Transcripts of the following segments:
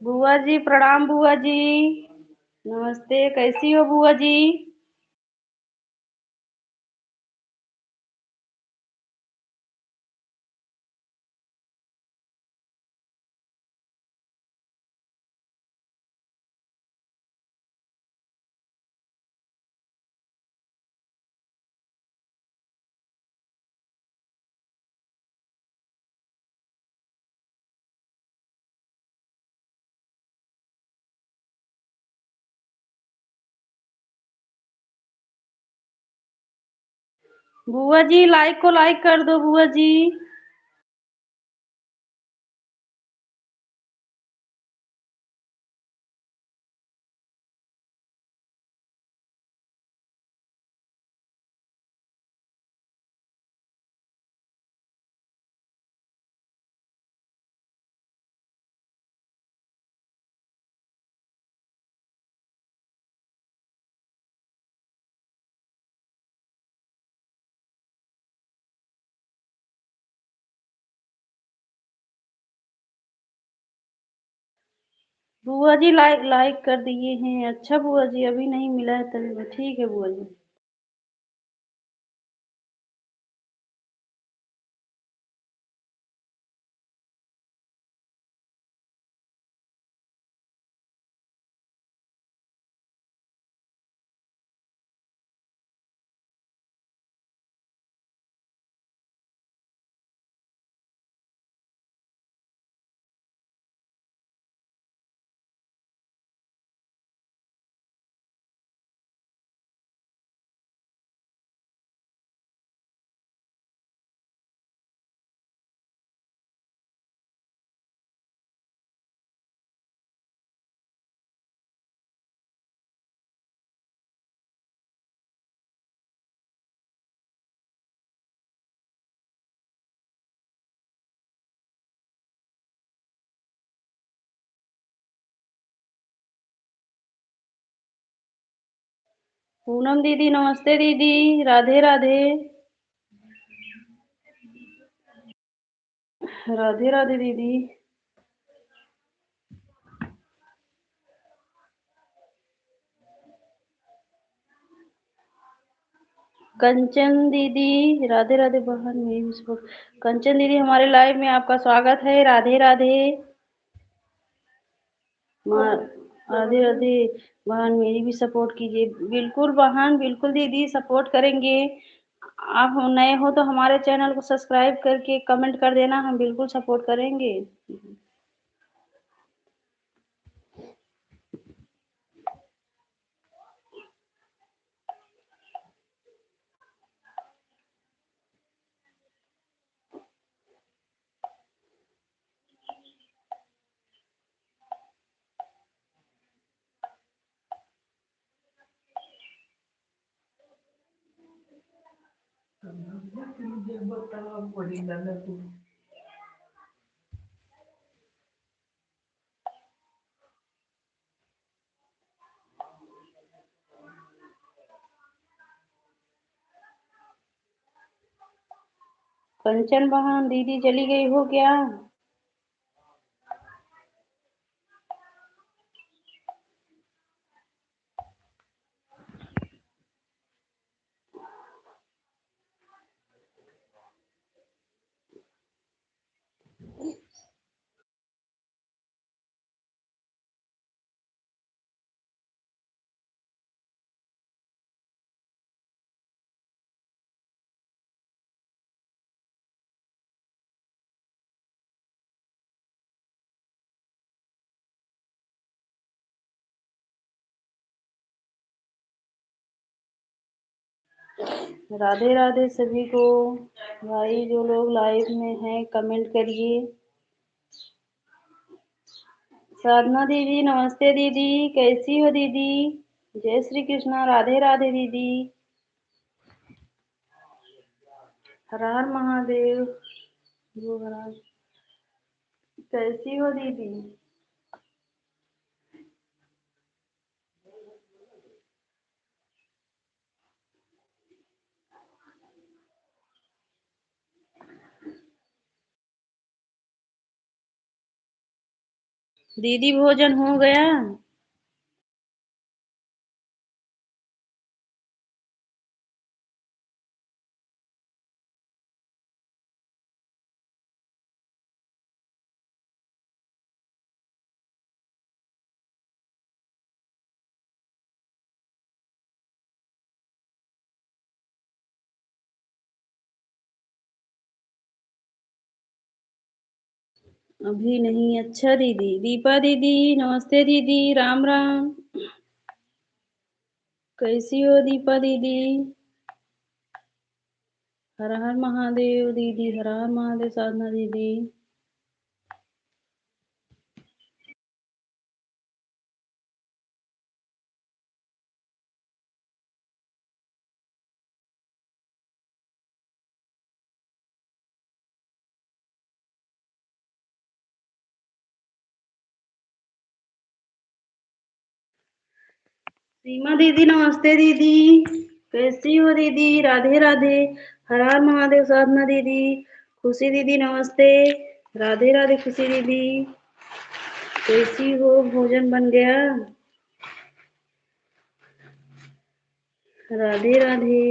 बुआ जी प्रणाम बुआ जी। नमस्ते, कैसी हो बुआ जी? बुआ जी लाइक को लाइक कर दो बुआ जी। बुआ जी लाइक लाइक कर दिए हैं। अच्छा बुआ जी, अभी नहीं मिला है तभी। ठीक है बुआ जी। पूनम दीदी नमस्ते दीदी। राधे राधे। राधे राधे दीदी। कंचन दीदी राधे राधे बहन मेरी भी सपोर्ट। कंचन दीदी हमारे लाइव में आपका स्वागत है। राधे राधे। माँ राधे राधे। बहन मेरी भी सपोर्ट कीजिए। बिल्कुल बहन, बिल्कुल दीदी सपोर्ट करेंगे। आप नए हो तो हमारे चैनल को सब्सक्राइब करके कमेंट कर देना, हम बिल्कुल सपोर्ट करेंगे। कंचन बहन दीदी चली गई हो क्या? राधे राधे सभी को। भाई जो लोग लाइव में हैं कमेंट करिए। साधना दीदी नमस्ते दीदी, कैसी हो दीदी? जय श्री कृष्णा। राधे राधे दीदी। हर हर महादेव। जो महाराज, कैसी हो दीदी? दीदी भोजन हो गया? अभी नहीं। अच्छा दीदी। दीपा दीदी नमस्ते दीदी, राम राम। कैसी हो दीपा दीदी? हर हर महादेव दीदी, हर हर महादेव साधना दीदी। सीमा दीदी नमस्ते दीदी। कैसी हो दीदी? राधे राधे। हर हर महादेव साधना दीदी। खुशी दीदी नमस्ते। राधे राधे खुशी दीदी। कैसी हो? भोजन बन गया? राधे राधे।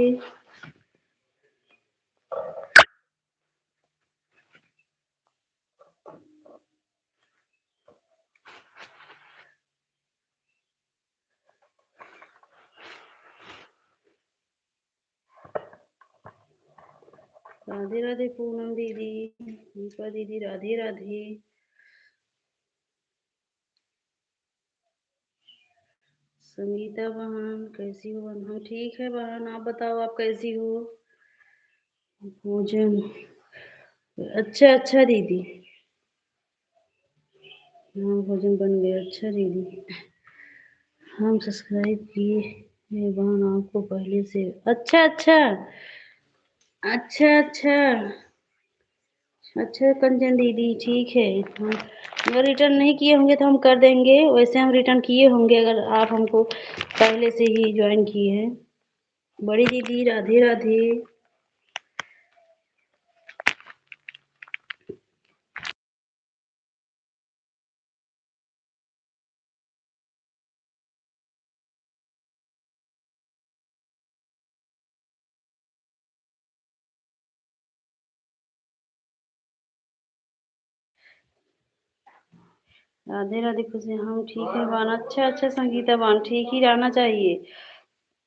राधे राधे पूनम दीदी, दीपा दीदी, राधे राधे। संगीता बहन कैसी हो? हम ठीक है बहन, आप बताओ आप कैसी हो? भोजन? अच्छा अच्छा दीदी। हाँ भोजन बन गया। अच्छा दीदी। हम सब्सक्राइब किए हैं बहन आपको पहले से। अच्छा अच्छा। अच्छा अच्छा। अच्छा कंचन दीदी ठीक है। हम अगर रिटर्न नहीं किए होंगे तो हम कर देंगे, वैसे हम रिटर्न किए होंगे अगर आप हमको पहले से ही ज्वाइन किए हैं। बड़ी दीदी राधे राधे। राधे राधे खुशी। हम ठीक है बान। अच्छा अच्छा संगीता बान, ठीक ही रहना चाहिए।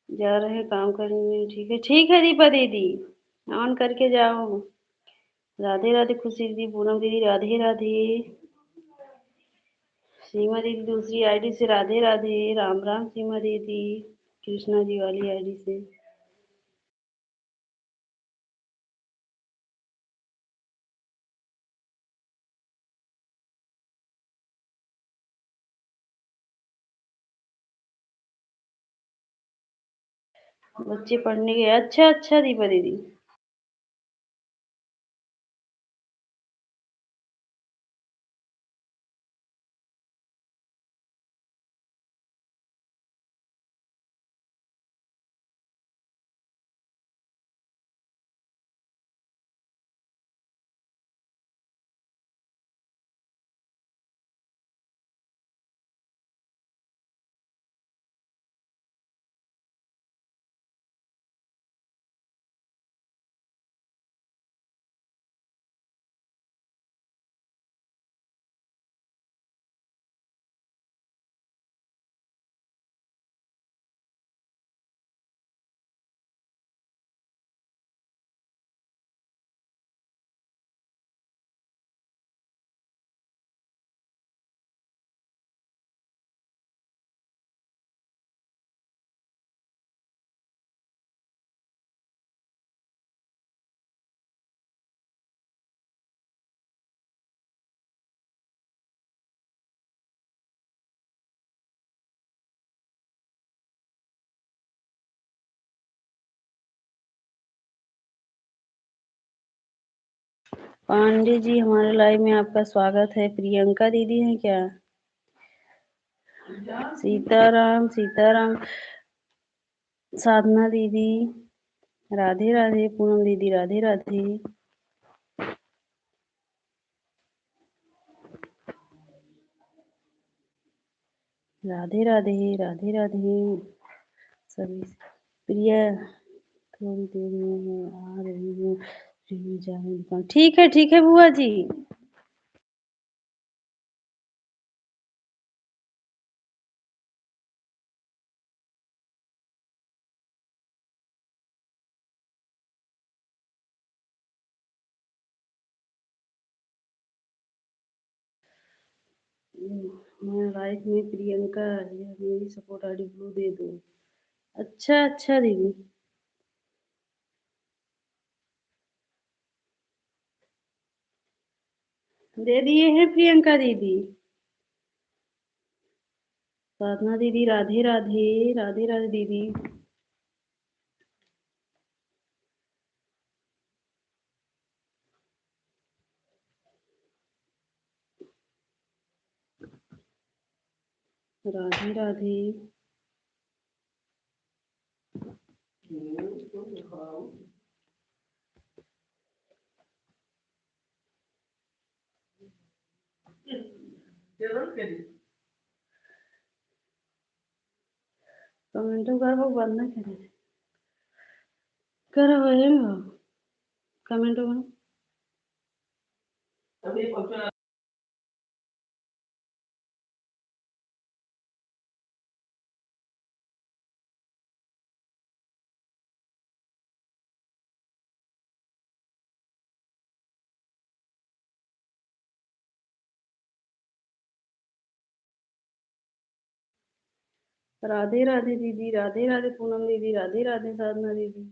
जा रहे काम करने। ठीक है दीपा दीदी। ऑन करके जाओ। राधे राधे खुशी दीदी, पूनम दीदी राधे राधे। सीमा दीदी दूसरी आईडी से राधे राधे, राम राम सीमा दीदी, कृष्णा जी वाली आईडी से। बच्चे पढ़ने गए? अच्छा अच्छा दीपा दीदी। पांडे जी हमारे लाइव में आपका स्वागत है। प्रियंका दीदी हैं क्या? सीताराम सीताराम। साधना दीदी राधे राधे, पूनम दीदी राधे राधे। राधे राधे, राधे राधे सभी। प्रिया थोड़ी देर में मैं आ रही हूँ, रिमी जाने दुकान। ठीक है बुआ जी। मैं लाइफ में प्रियंका, यह मेरी सपोर्ट आईडी ब्लू दे दो। अच्छा दीदी। दे दिए हैं प्रियंका दीदी। साधना दीदी राधे राधे, राधे राधे दीदी। राधे राधे। कमेंटों कर वो बंद ना करे। करो कमेंटों में। राधे राधे दीदी, राधे राधे पूनम दीदी, राधे राधे साधना दीदी।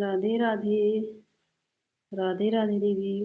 राधे राधे, राधे राधे दीदी।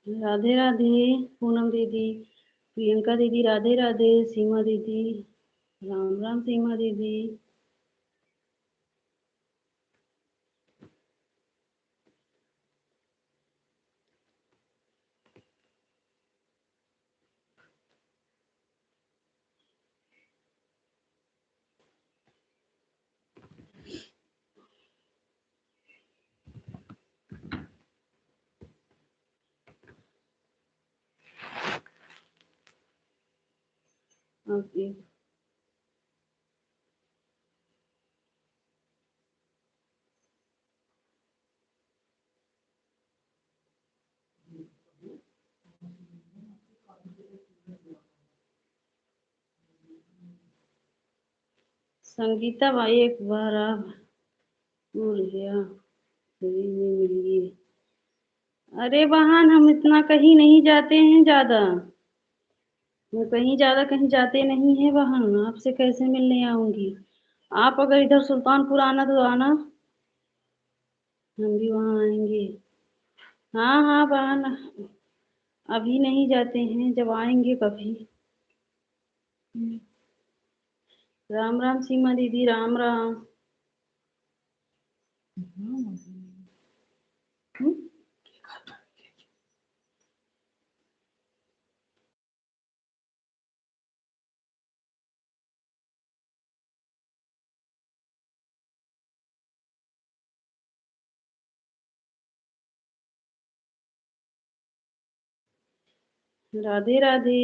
राधे राधे पूनम दीदी, प्रियंका दीदी, राधे राधे सीमा दीदी, राम राम सीमा दीदी। ओके। संगीता भाई एक बार आप भूल गया। फ्री में मिलिए। अरे बहन हम इतना कहीं नहीं जाते हैं ज़्यादा। वो कहीं ज़्यादा कहीं जाते नहीं हैं बहन, आपसे कैसे मिलने आऊँगी? आप अगर इधर सुल्तानपुर आना तो आना, हम भी वहाँ आएँगे। हाँ, हाँ बहन, अभी नहीं जाते हैं, जब आएँगे कभी। राम राम सीमा दीदी, राम राम। हुँ? राधे राधे।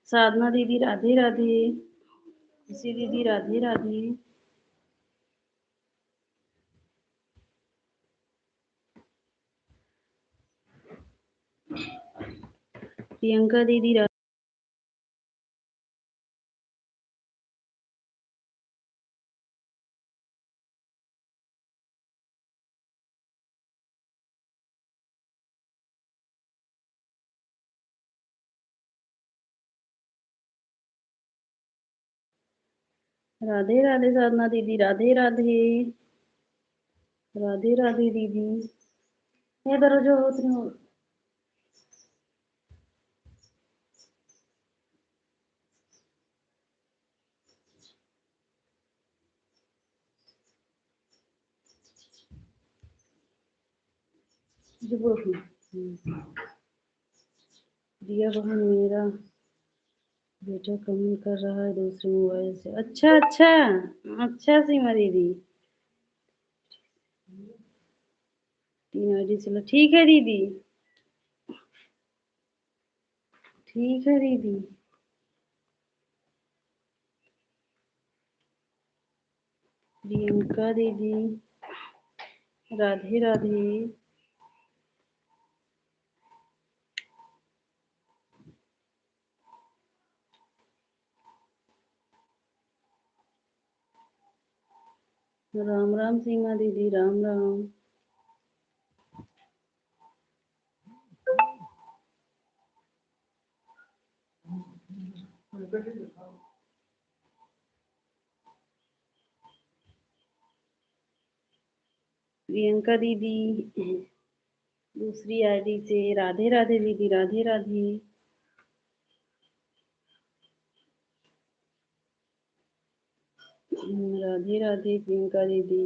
साधना दीदी राधे राधे। खुशी दीदी राधे राधे। प्रियंका दीदी राधे राधे। साधना दीदी राधे राधे। राधे राधे दीदी। ये दरवाजा होत नहीं। जो दिया बहन, मेरा बेटा कमेंट कर रहा है दूसरे मोबाइल से। अच्छा अच्छा। अच्छा सीमा दीदी, 3 आईडी चला। ठीक है दीदी, ठीक है दीदी। प्रियंका दीदी राधे राधे। राम राम सीमा दीदी, राम राम। प्रियंका दीदी दूसरी आईडी से राधे राधे दीदी, राधे राधे। राधे राधे प्रियंका दीदी।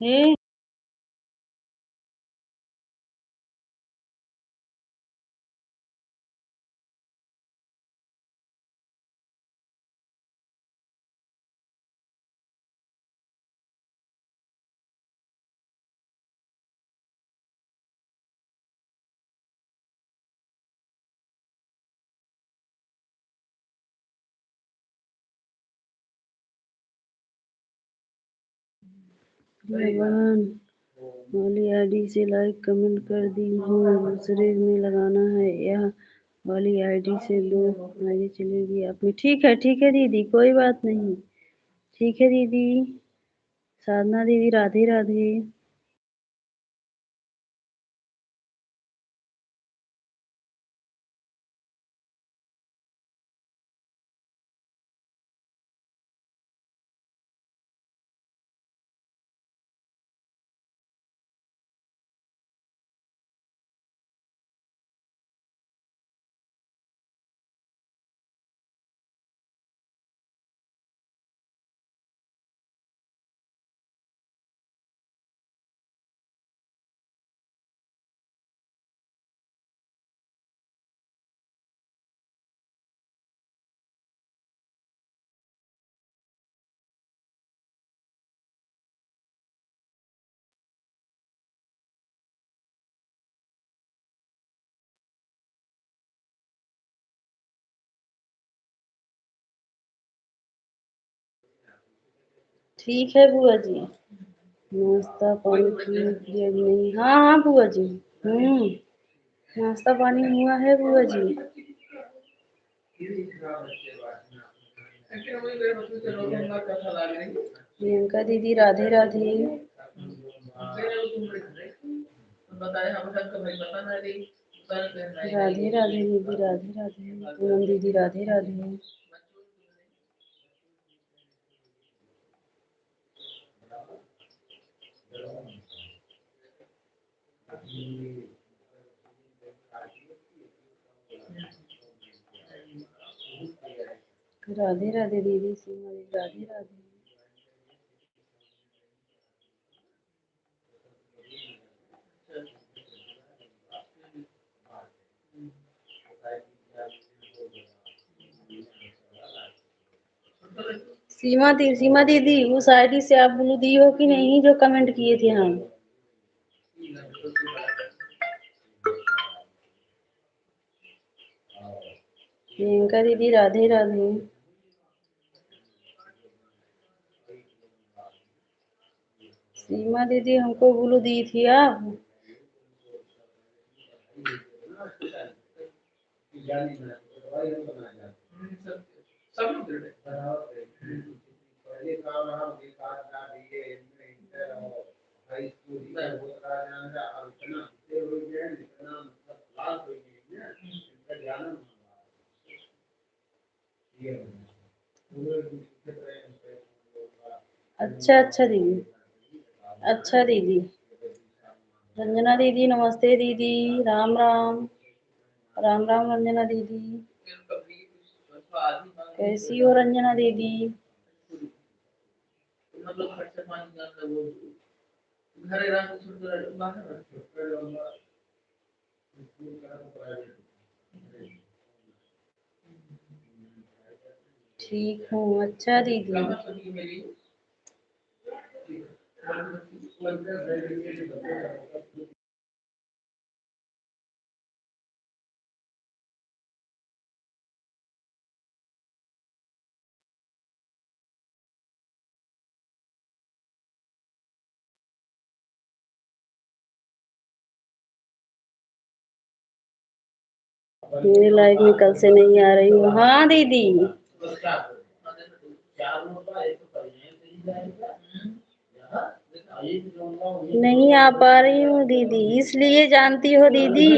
हे भगवान, वाली आईडी से लाइक कमेंट कर दी हूँ, दूसरे में लगाना है। यह वाली आईडी से 2 आईडी चलेगी आपने। ठीक है दीदी, कोई बात नहीं। ठीक है दीदी। साधना दीदी राधे राधे। ठीक है बुआ जी। नाश्ता पानी किया कि नहीं? हाँ हाँ बुआ जी। नाश्ता पानी हुआ है बुआ जी। प्रियंका दीदी राधे राधे। राधे राधे दीदी राधे राधे। पूनम दीदी राधे राधे। राधे राधे दीदी सीमा दीदी राधे राधे। सीमा दीदी उस आईडी से आप ब्लू दी हो कि नहीं जो कमेंट किए थे हम? प्रियंका दीदी राधे राधे। सीमा दीदी हमको ब्लू दी थी आप? अच्छा अच्छा दीदी। अच्छा दीदी। रंजना दीदी नमस्ते दीदी। राम राम। राम राम रंजना दीदी। कैसी हो रंजना दीदी? ठीक हूँ। अच्छा दीदी। मेरी लाइफ में कल से नहीं आ रही हूँ। हाँ दीदी। नहीं आ पा रही हूँ दीदी, इसलिए जानती हो दीदी,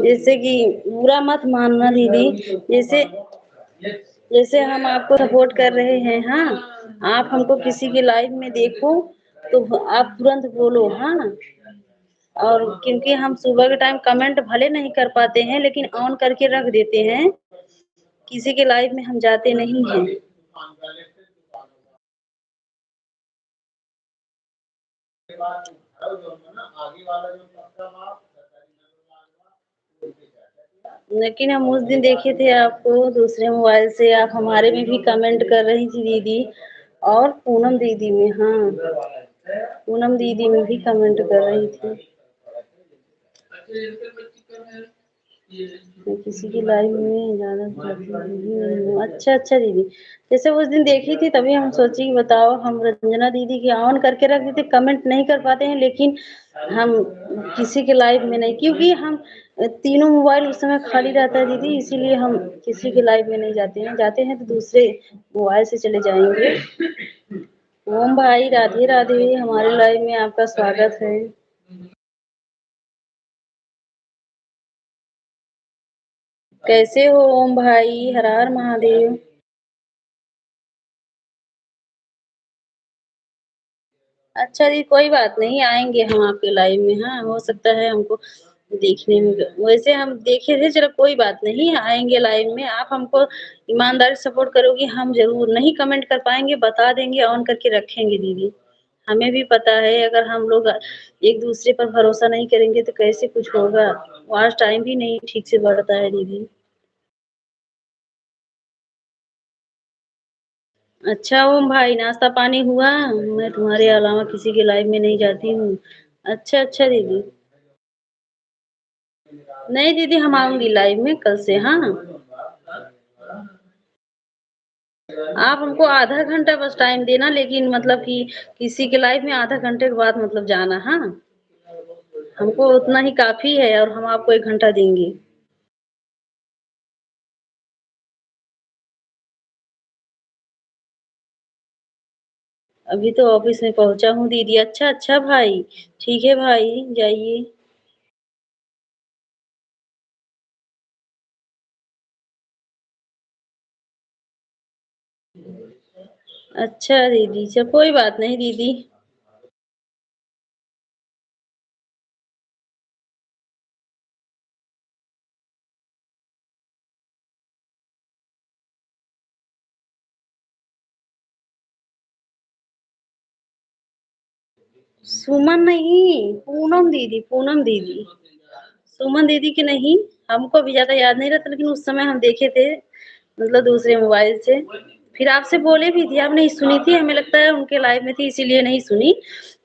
जैसे कि बुरा मत मानना दीदी। जैसे जैसे हम आपको सपोर्ट कर रहे हैं, हाँ आप हमको किसी की लाइव में देखो तो आप तुरंत बोलो, हाँ। और क्योंकि हम सुबह के टाइम कमेंट भले नहीं कर पाते हैं लेकिन ऑन करके रख देते हैं, किसी के लाइव में हम जाते नहीं हैं। लेकिन हम उस दिन देखे थे आपको दूसरे मोबाइल से, आप हमारे में भी कमेंट कर रही थी दीदी, और पूनम दीदी में, हाँ पूनम दीदी में भी कमेंट कर रही थी। मैं किसी की लाइव में ज्यादा जाती नहीं हूँ। अच्छा अच्छा दीदी, जैसे उस दिन देखी थी तभी हम सोची कि बताओ, हम रंजना दीदी की ऑन करके रख देते, कमेंट नहीं कर पाते हैं, लेकिन हम किसी के लाइव में नहीं, क्योंकि हम तीनों मोबाइल उस समय खाली रहता है दीदी, इसीलिए हम किसी के लाइव में नहीं जाते हैं। जाते हैं तो दूसरे मोबाइल से चले जाएंगे। ओम भाई राधे राधे, हमारे लाइव में आपका स्वागत है। कैसे हो ओम भाई? हर हर महादेव। अच्छा जी, कोई बात नहीं, आएंगे हम आपके लाइव में। हाँ हो सकता है हमको देखने में, वैसे हम देखे थे, चलो कोई बात नहीं, आएंगे लाइव में। आप हमको ईमानदारी सपोर्ट करोगी, हम जरूर, नहीं कमेंट कर पाएंगे बता देंगे, ऑन करके रखेंगे दीदी। हमें भी पता है अगर हम लोग एक दूसरे पर भरोसा नहीं करेंगे तो कैसे कुछ होगा। वॉच टाइम भी नहीं ठीक से बढ़ता है दीदी। अच्छा ओम भाई, नाश्ता पानी हुआ? मैं तुम्हारे अलावा किसी के लाइव में नहीं जाती हूँ। अच्छा अच्छा दीदी। नहीं दीदी, हम आऊंगी लाइव में कल से, हाँ। आप हमको आधा घंटा बस टाइम देना, लेकिन मतलब कि किसी के लाइफ में आधा घंटे के बाद मतलब जाना, हाँ? हमको उतना ही काफ़ी है और हम आपको 1 घंटा देंगे। अभी तो ऑफ़िस में पहुँचा हूँ दीदी। अच्छा, अच्छा भाई। ठीक है भाई, जाइए। अच्छा दीदी, कोई बात नहीं दीदी। सुमन नहीं, पूनम दीदी, पूनम दीदी। सुमन दीदी की नहीं, हमको भी ज़्यादा याद नहीं रहता, लेकिन उस समय हम देखे थे, मतलब दूसरे मोबाइल से। फिर आपसे बोले भी थी, आप नहीं सुनी थी, हमें लगता है उनके लाइव में थी इसीलिए नहीं सुनी।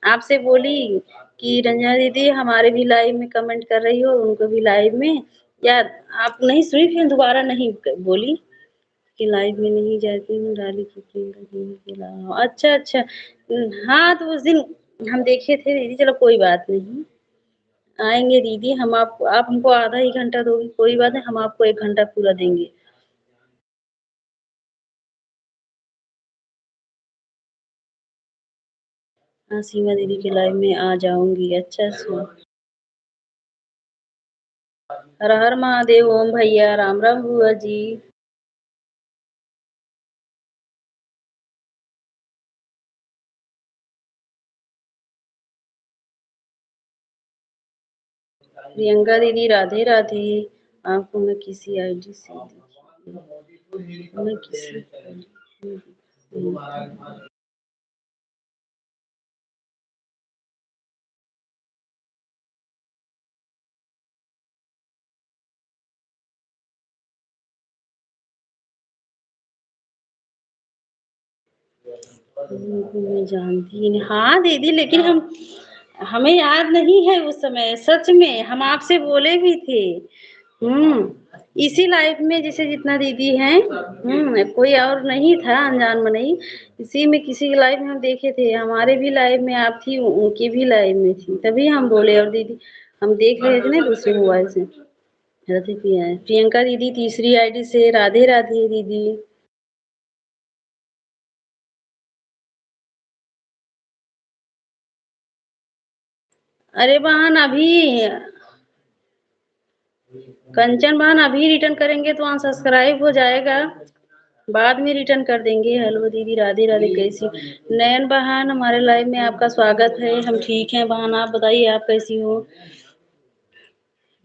आपसे बोली कि रंजना दीदी हमारे भी लाइव में कमेंट कर रही हो, उनको भी लाइव में, या आप नहीं सुनी, फिर दोबारा नहीं बोली कि लाइव में नहीं जाती हूँ, डाली की अच्छा, अच्छा। हाँ, तो उस दिन हम देखे थे दीदी, चलो कोई बात नहीं। आएँगे दीदी, आप हमको आधा ही घंटा दोगी, कोई बात नहीं, हम आपको 1 घंटा पूरा देंगे। हाँ, सीमा दीदी के लाइव में आ जाऊँगी। अच्छा, अच्छा। हर हर महादेव, ओम भैया, राम राम बुआ जी। प्रियंका दीदी राधे राधे। आपको मैं किसी आईडी से मैं किसी उनको मैं जानती ही नहीं। हाँ दीदी, लेकिन हमें याद नहीं है उस समय, सच में हम आपसे बोले भी थे। इसी लाइफ में जैसे जितना दीदी हैं, कोई और नहीं था अनजान में नहीं। इसी में किसी के लाइफ में हम देखे थे, हमारे भी लाइफ में आप थी, उनकी भी लाइफ में थी, तभी हम बोले। और दीदी हम देख रहे थे ना दूसरे मोबाइल से। राधे प्रियंका दीदी तीसरी आईडी से, राधे राधे दीदी। अरे बहन अभी कंचन बहन अभी रिटर्न करेंगे तो अनसब्सक्राइब हो जाएगा, बाद में रिटर्न कर देंगे। हेलो दीदी, राधे राधे, कैसी? नयन बहन, हमारे लाइव में आपका स्वागत है। हम ठीक हैं बहन, आप बताइए आप कैसी हो?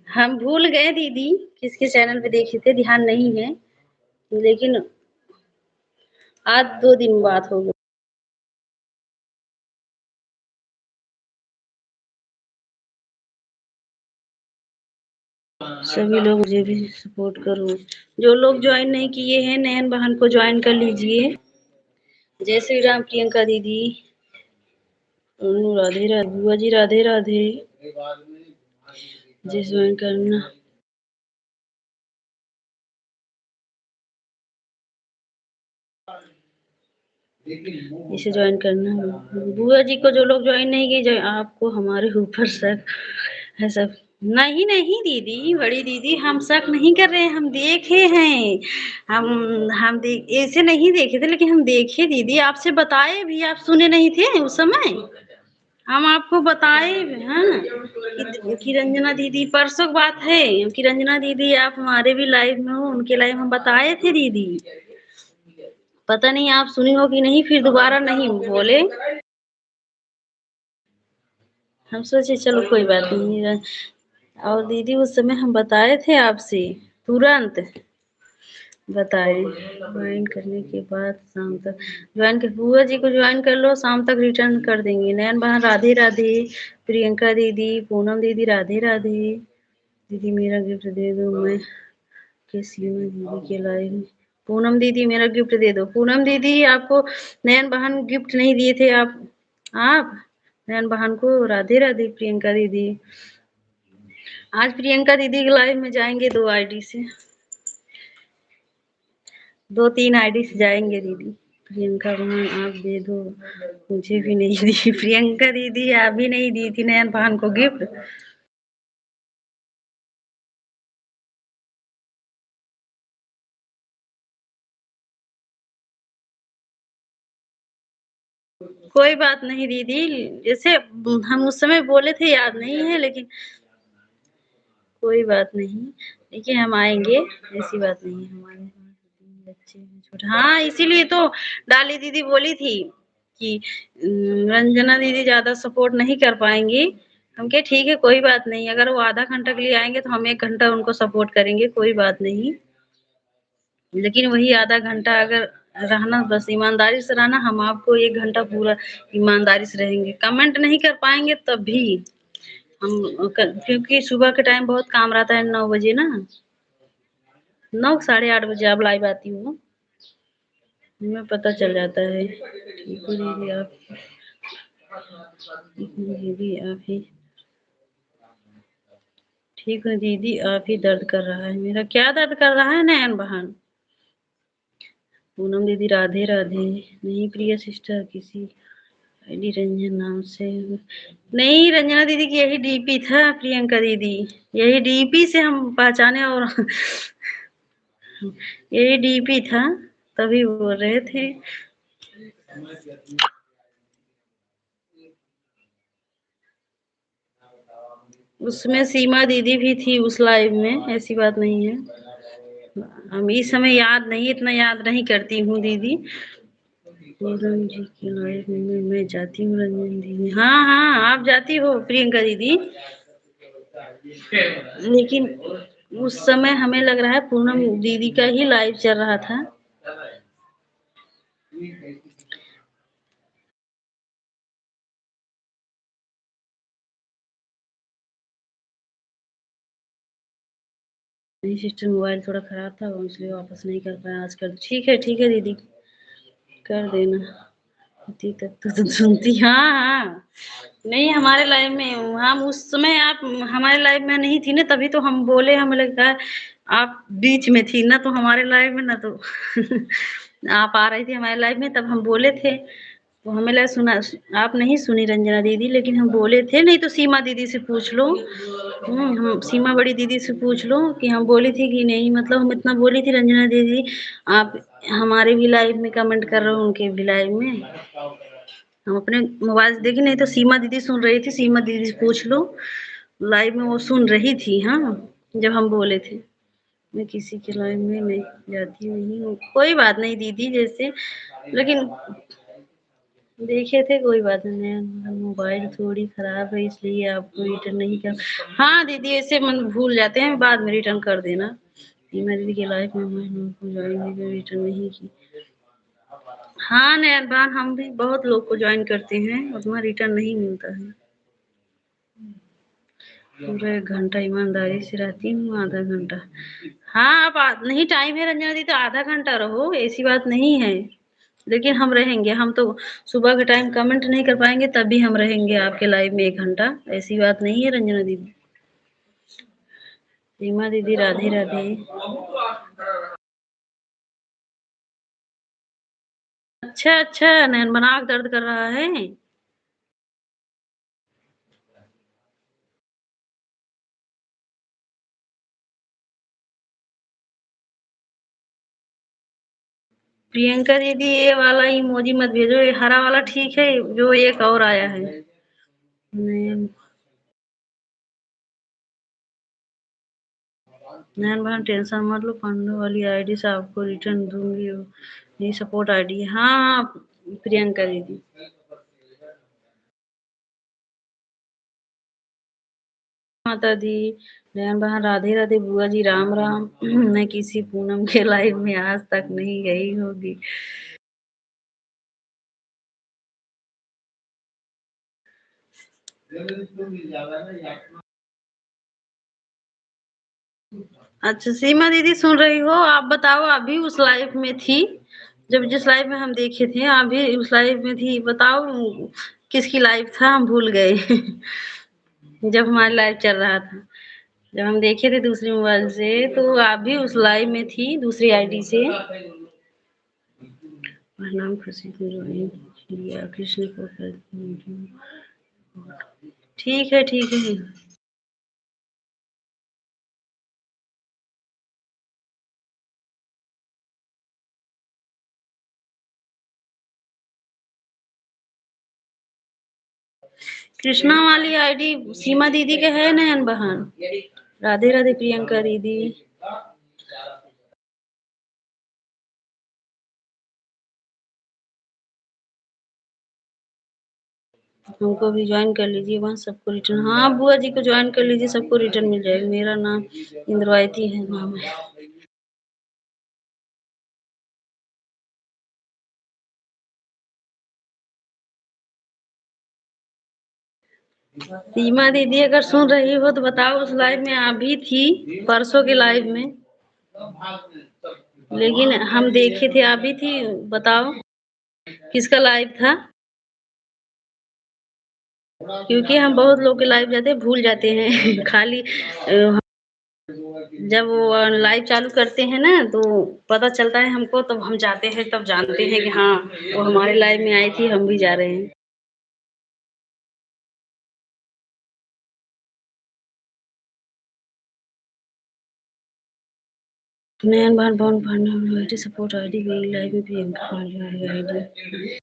हम भूल गए दीदी, किसके चैनल पे देखे थे, ध्यान नहीं है, लेकिन आज 2 दिन बात हो गई। सभी लोग मुझे भी सपोर्ट करो। जो लोग ज्वाइन नहीं किए हैं, नयन बहन को ज्वाइन कर लीजिए। जय श्री राम प्रियंका दीदी। राधे राधे बुआ जी, राधे राधे। जी ज्वाइन करना। इसे ज्वाइन करना बुआ जी को, जो लोग ज्वाइन नहीं किए, आपको हमारे ऊपर शक है सब। नहीं नहीं दीदी, बड़ी दीदी, हम शक नहीं कर रहे हैं, हम देखे हैं। हम देख ऐसे नहीं देखे थे, लेकिन हम देखे दीदी, आपसे बताए भी, आप सुने नहीं थे उस समय। हम आपको बताए हाँ कि रंजना दीदी, परसों की बात है कि रंजना दीदी आप हमारे भी लाइव में हो, उनके लाइव हम बताए थे दीदी। पता नहीं आप सुनी हो कि नहीं, फिर दोबारा नहीं बोले। हम सोचे चलो कोई बात नहीं। और दीदी उस समय हम बताए थे आपसे, तुरंत बताए। ज्वाइन करने के बाद शाम तक ज्वाइन कर, बुआ जी को ज्वाइन कर लो, शाम तक रिटर्न कर देंगे। नयन बहन राधे राधे। प्रियंका दीदी, पूनम दीदी राधे राधे। दीदी मेरा गिफ्ट दे दो, मैं कैसी हूँ दीदी के लाइव। पूनम दीदी मेरा गिफ्ट दे दो। पूनम दीदी आपको नयन बहन गिफ्ट नहीं दिए थे, आप नयन बहन को। राधे राधे प्रियंका दीदी। आज प्रियंका दीदी के लाइव में जाएंगे 2 आईडी से। 2-3 आईडी से जाएँगे दीदी। प्रियंका बहन आप दे दो, मुझे भी नहीं दी। प्रियंका दीदी आप भी नहीं दी थी नयन बहन को गिफ्ट। कोई बात नहीं दीदी, जैसे हम उस समय बोले थे याद नहीं है, लेकिन कोई बात नहीं। देखिए हम आएँगे, ऐसी बात नहीं है हमारे यहाँ बच्चे हैं छोटे। हाँ, इसीलिए तो डाली दीदी बोली थी कि रंजना दीदी ज़्यादा सपोर्ट नहीं कर पाएँगी। हम कहे ठीक है कोई बात नहीं, अगर वो आधा घंटा के लिए आएँगे तो हम 1 घंटा उनको सपोर्ट करेंगे, कोई बात नहीं। लेकिन वही आधा घंटा अगर रहना बस ईमानदारी से रहना, हम आपको 1 घंटा पूरा ईमानदारी से रहेंगे। कमेंट नहीं कर पाएँगे तब भी हम क्योंकि सुबह के टाइम बहुत काम रहता है 9 बजे ना। 9 साढ़े 8 बजे आप लाइव आती हो, हमें पता चल जाता है। ठीक हो दीदी आप, दीदी आप ही ठीक हो दीदी, आप ही दर्द कर रहा है मेरा। क्या दर्द कर रहा है नयन बहन? पूनम दीदी राधे राधे। नहीं प्रिया सिस्टर किसी आईडी रंजन नाम से नहीं, रंजना दीदी की यही डीपी था प्रियंका दीदी, यही डीपी से हम पहचाने और यही डीपी था, तभी बोल रहे थे। उसमें सीमा दीदी भी थी उस लाइव में, ऐसी बात नहीं है। हम इस समय याद नहीं, इतना याद नहीं करती हूँ दीदी। पूनम जी की लाइव में मैं जाती हूँ रंजन दीदी। हाँ हाँ आप जाती हो प्रियंका दीदी, लेकिन उस समय हमें लग रहा है पूनम दीदी का ही लाइव चल रहा था। नहीं सिस्टर मोबाइल थोड़ा खराब था, वो इसलिए वापस नहीं कर पाया आजकल। ठीक है दीदी, कर देना। होती तब तो सुनती। हाँ हाँ, नहीं हमारे लाइव में हम उस समय आप हमारे लाइव में नहीं थी ना, तभी तो हम बोले, हमें लगता है आप बीच में थी ना, तो हमारे लाइव में ना तो आप आ रही थी हमारे लाइव में, तब हम बोले थे। तो हमें लगा सुना, आप नहीं सुनी रंजना दीदी, लेकिन हम बोले थे। नहीं तो सीमा दीदी से पूछ लो। हम सीमा बड़ी दीदी से पूछ लो कि हम बोली थी कि नहीं, मतलब हम इतना बोली थी रंजना दीदी आप हमारे भी लाइव में कमेंट कर रहे हो, उनके भी लाइव में। हम अपने मोबाइल से देखी, नहीं तो सीमा दीदी सुन रही थी, सीमा दीदी से पूछ लो। लाइव में वो सुन रही थी। हाँ, जब हम बोले थे मैं किसी के लाइव में नहीं जाती नहीं हूँ। कोई बात नहीं दीदी, जैसे लेकिन देखे थे, कोई बात नहीं। मोबाइल थोड़ी खराब है इसलिए आपको रिटर्न नहीं कर। हाँ दीदी ऐसे मन भूल जाते हैं, बाद में रिटर्न कर देना। सीमा दीदी के लाइफ में मैं ज्वाइन रिटर्न नहीं की। हाँ नयन बहन, हम भी बहुत लोग को ज्वाइन करते हैं, उतना रिटर्न नहीं मिलता है। पूरा 1 घंटा ईमानदारी से रहती हूँ, आधा घंटा। हाँ अब नहीं टाइम है रंजना दी तो आधा घंटा रहो, ऐसी बात नहीं है। लेकिन हम रहेंगे, हम तो सुबह के टाइम कमेंट नहीं कर पाएंगे, तभी हम रहेंगे आपके लाइव में 1 घंटा, ऐसी बात नहीं है रंजना दीदी। सीमा दीदी राधे राधे। अच्छा अच्छा, नैन बनाक दर्द कर रहा है। प्रियंका दीदी ये वाला इमोजी मत भेजो, ये हरा वाला ठीक है, जो एक और आया है। नैन नैन बहन टेंशन मत लो, पांडव वाली आईडी से आपको रिटर्न दूंगी। ये सपोर्ट आईडी है। हाँ हाँ प्रियंका दीदी। माता दी, नयन बहन राधे राधे, बुआ जी राम राम। मैं किसी पूनम के लाइव में आज तक नहीं गई होगी। अच्छा सीमा दीदी सुन रही हो, आप बताओ अभी उस लाइव में थी, जब जिस लाइव में हम देखे थे आप भी उस लाइव में थी, बताओ किसकी लाइव था, हम भूल गए। जब हमारा लाइव चल रहा था, जब हम देखे थे दूसरी मोबाइल से, तो आप भी उस लाइव में थी दूसरी आईडी से। नाम खुशी को ज्वाइन किया, कृष्ण को कर दिया। ठीक है, ठीक है। कृष्णा वाली आईडी सीमा दीदी के है नयन बहन। राधे राधे प्रियंका दीदी। हमको भी ज्वाइन कर लीजिए, वहाँ सबको रिटर्न। हाँ बुआ जी को ज्वाइन कर लीजिए, सबको रिटर्न मिल जाएगा। मेरा नाम इंद्रवायती है, नाम है। सीमा दीदी अगर सुन रही हो तो बताओ, उस लाइव में आप भी थी परसों के लाइव में, लेकिन हम देखे थे आप भी थी। बताओ किसका लाइव था, क्योंकि हम बहुत लोग के लाइव जाते हैं भूल जाते हैं खाली जब वो लाइव चालू करते हैं ना तो पता चलता है हमको, तब हम जाते हैं, तब जानते हैं कि हाँ वो हमारे लाइव में आई थी, हम भी जा रहे हैं। नयन बहन बहुत भाई सपोर्ट आईडी गई लाइव में प्रियंका आईडी।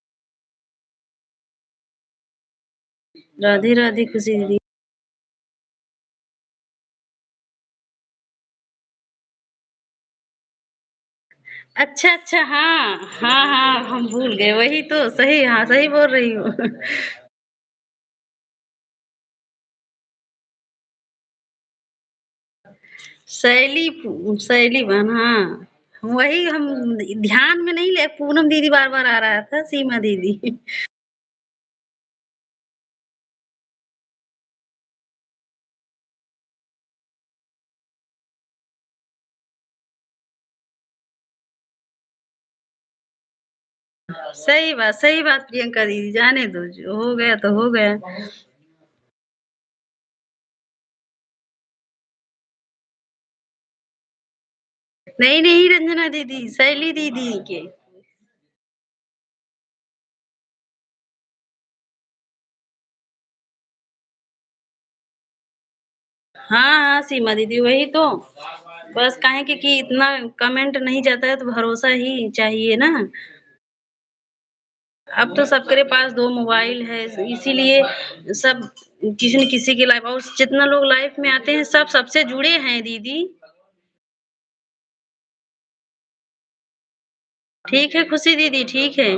राधे राधे खुशी दीदी। अच्छा अच्छा, हाँ हाँ हाँ, हम भूल गए, वही तो सही, हाँ सही बोल रही हूँ शैली, शैली बहन, हाँ वही हम ध्यान में नहीं ले, पूनम दीदी बार बार आ रहा था, सीमा दीदी। सही बात, सही बात प्रियंका दीदी, जाने दो, जो हो गया तो हो गया। नहीं नहीं रंजना दीदी, शैली दीदी के। हाँ हाँ सीमा दीदी, वही तो। बस काहे कि इतना कमेंट नहीं जाता है तो भरोसा ही चाहिए ना। अब तो सबके पास दो मोबाइल है, इसीलिए सब किसी न किसी की लाइफ, और जितना लोग लाइफ में आते हैं सब सबसे जुड़े हैं दीदी। ठीक है खुशी दीदी, ठीक है।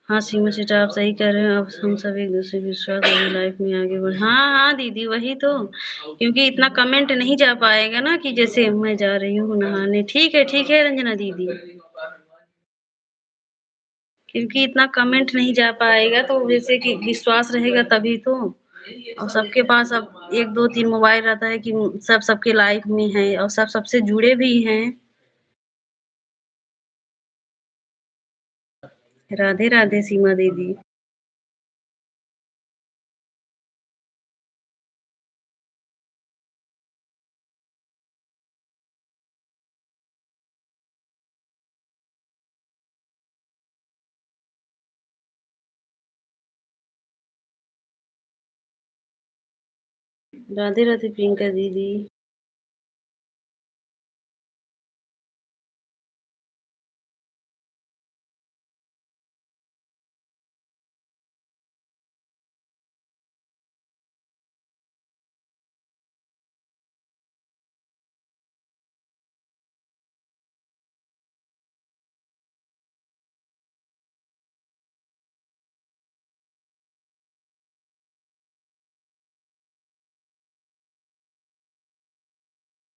हाँ सीमा सेठ, आप सही कह रहे हैं, अब हम सब एक दूसरे विश्वास वाली लाइफ में आगे बढ़े। हाँ हाँ दीदी, वही तो, क्योंकि इतना कमेंट नहीं जा पाएगा ना कि जैसे मैं जा रही हूँ नहाने। ठीक है रंजना दीदी, क्योंकि इतना कमेंट नहीं जा पाएगा तो जैसे कि विश्वास रहेगा तभी तो। और सबके पास अब एक दो तीन मोबाइल रहता है कि सब सबके लाइफ में है और सब सबसे जुड़े भी हैं। राधे राधे सीमा दीदी। राधे राधे प्रियंका दीदी।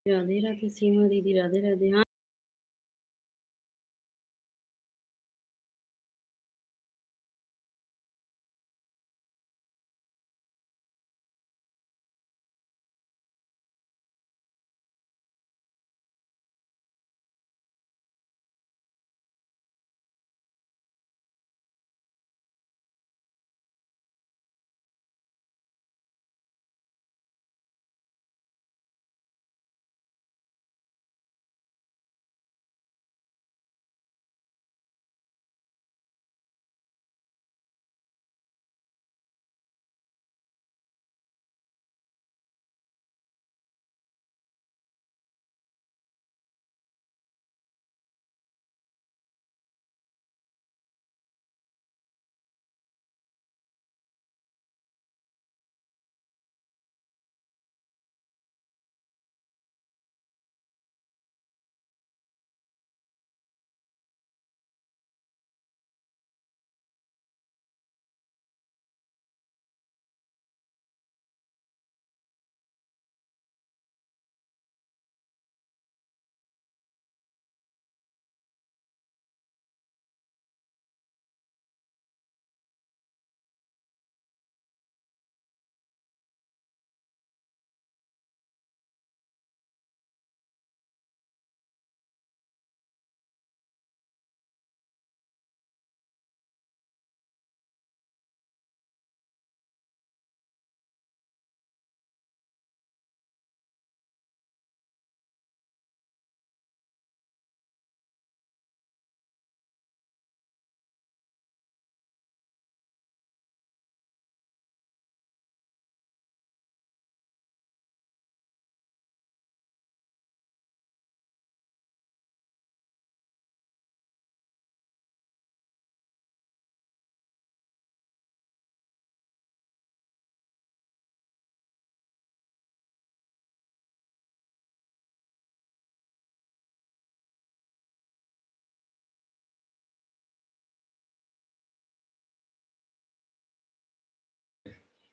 राधे राधे सीमा दीदी, राधे राधे। हाँ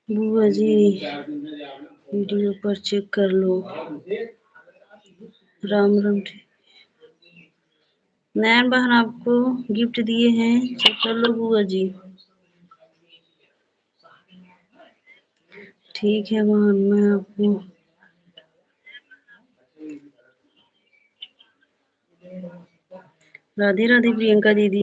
बुआ जी वीडियो पर चेक कर लो। राम राम। नैन बहन आपको गिफ्ट दिए हैं, चेक कर लो बुआ जी। ठीक है बहन, मैं आपको राधे राधे प्रियंका दीदी।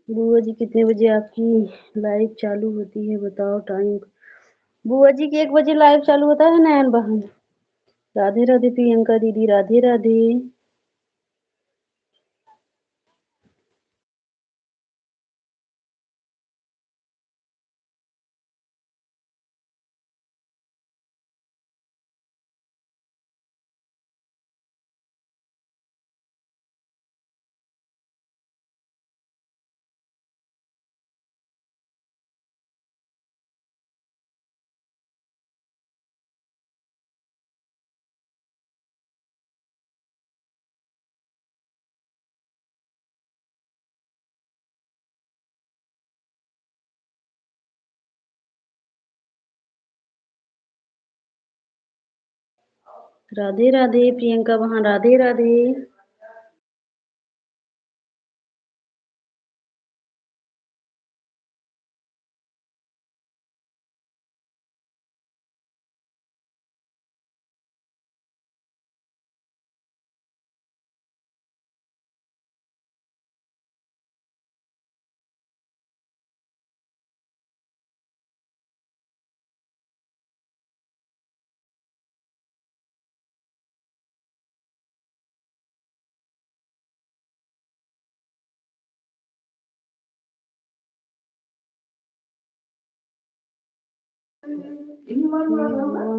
बुआ जी कितने बजे आपकी लाइव चालू होती है, बताओ टाइम। बुआ जी की 1 बजे लाइव चालू होता है नैन बहन। राधे राधे प्रियंका दीदी, राधे राधे। राधे राधे प्रियंका बहन, राधे राधे।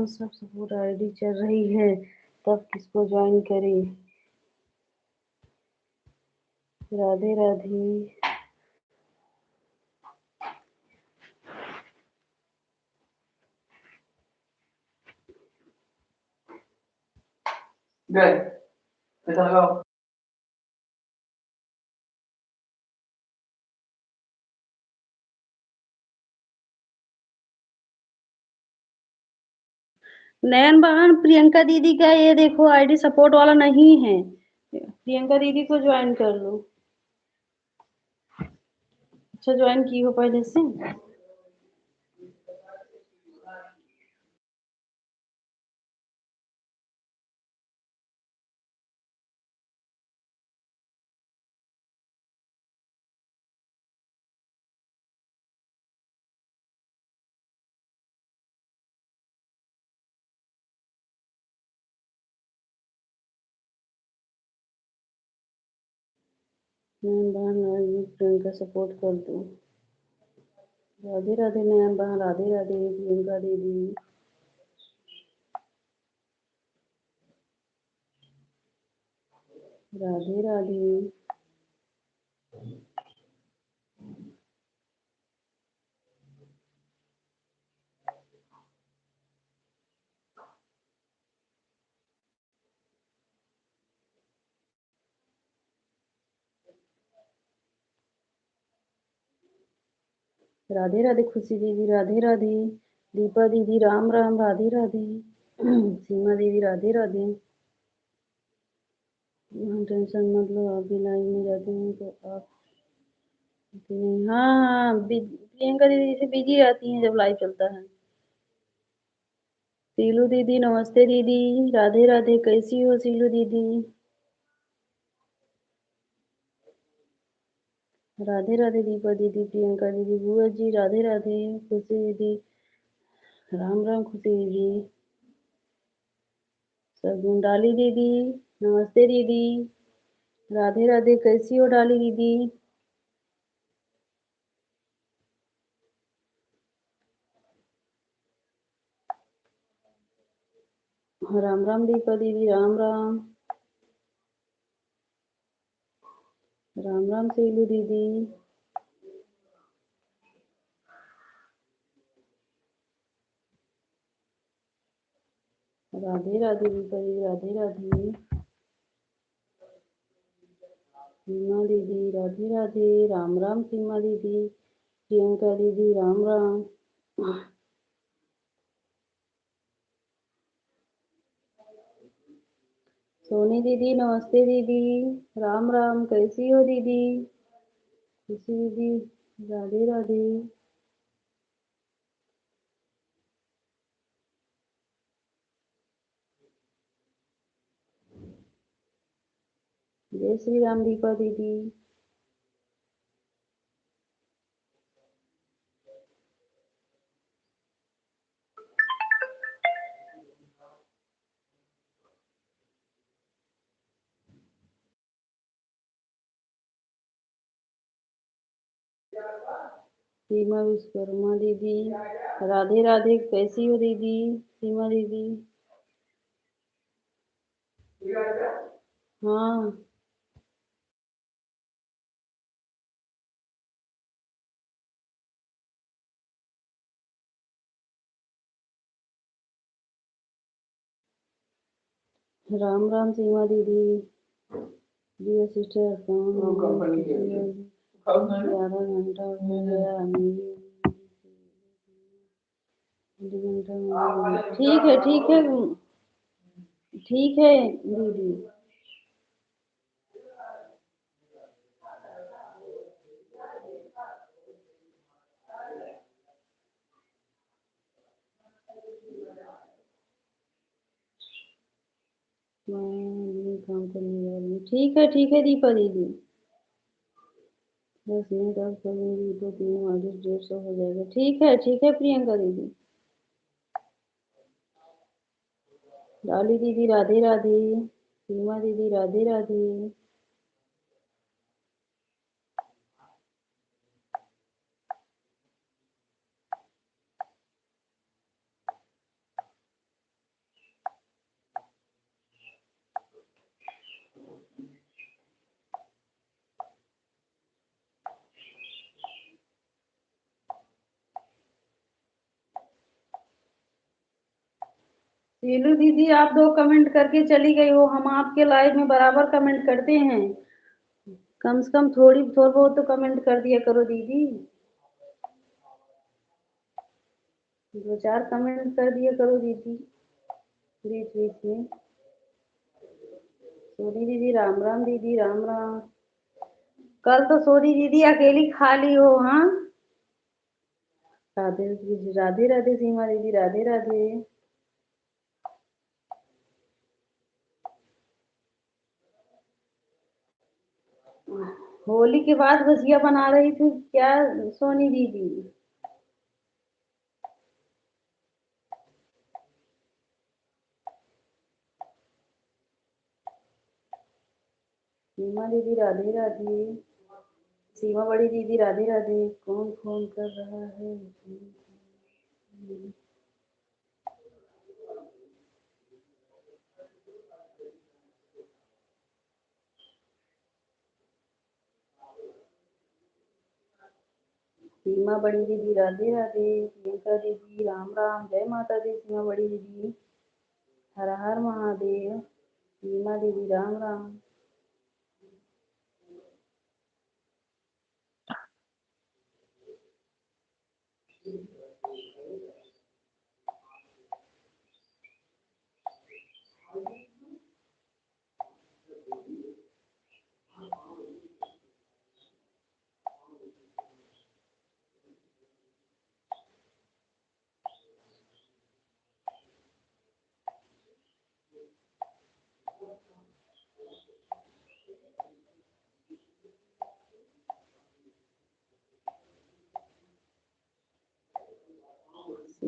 सब सपोर्ट आईडी चल रही है, तब किसको ज्वाइन करें। राधे राधे। नयन बहन प्रियंका दीदी का ये देखो आईडी सपोर्ट वाला नहीं है, प्रियंका दीदी को ज्वाइन कर लो। अच्छा ज्वाइन की हो पहले से। नयन बहन प्रियंका सपोर्ट कर दो। राधे राधे नयन बहन, राधे राधे प्रियंका दीदी। राधे राधे। राधे राधे खुशी दीदी, राधे राधे। दीपा दीदी राम राम, राधे राधे। सीमा दीदी राधे राधे। टेंशन मत लो, आप भी लाइव में जाते हैं तो आप नहीं। हाँ हाँ प्रियंका दीदी से बिजी रहती हैं जब लाइव चलता है। सीलू दीदी नमस्ते दीदी, राधे राधे। कैसी हो सीलू दीदी। राधे राधे दीपा दीदी, प्रियंका दीदी, बुआ जी राधे राधे, खुशी दीदी, राम राम खुशी दीदी, सगुन डाली दीदी, नमस्ते दीदी, राधे राधे, कैसी हो डाली दीदी? राम राम दीपा दीदी, राम राम, राम राम सेलू दीदी, राधे राधे दीपा दीदी, राधे राधे, सीमा दीदी राधे राधे, राम राम सीमा दीदी, प्रियंका दीदी राम राम, सोनी दीदी नमस्ते दीदी, राम राम, कैसी हो दीदी? खुशी दीदी राधे राधे, जय श्री राम दीपा दीदी, सीमा विश्वकर्मा दीदी राधे राधे, कैसी हो दीदी? सीमा दीदी हाँ, राम राम सीमा दीदी, डियर सिस्टर, काम 11 घंटा हो गया, ठीक है ठीक है ठीक है दीदी, मैं काम करने जा रही हूँ, ठीक है दीपा दीदी, 10 मिनट और करूँगी तो 3 ऑडिट 150 हो जाएगा, ठीक है प्रियंका दीदी, डाली दीदी राधे राधे, सीमा दीदी राधे राधे, शीलू दीदी आप 2 कमेंट करके चली गई हो, हम आपके लाइव में बराबर कमेंट करते हैं, कम से कम थोड़ा बहुत तो कमेंट कर दिया करो दीदी, 2 4 कमेंट कर दिया करो दीदी बीच बीच में। सोनी दीदी राम राम दीदी, राम राम, कल तो सोनी दीदी अकेली खाली हो, हाँ, राधे राधे राधे सीमा दीदी राधे राधे, होली के बाद गुजिया बना रही थी क्या सोनी दीदी? सीमा दीदी राधे राधे, सीमा बड़ी दीदी राधे राधे, कौन फोन कर रहा है? सीमा बड़ी दीदी राधे राधे, प्रियंका दीदी राम राम, जय माता दी, सीमा बड़ी दीदी हर हर महादेव, सीमा दीदी राम राम,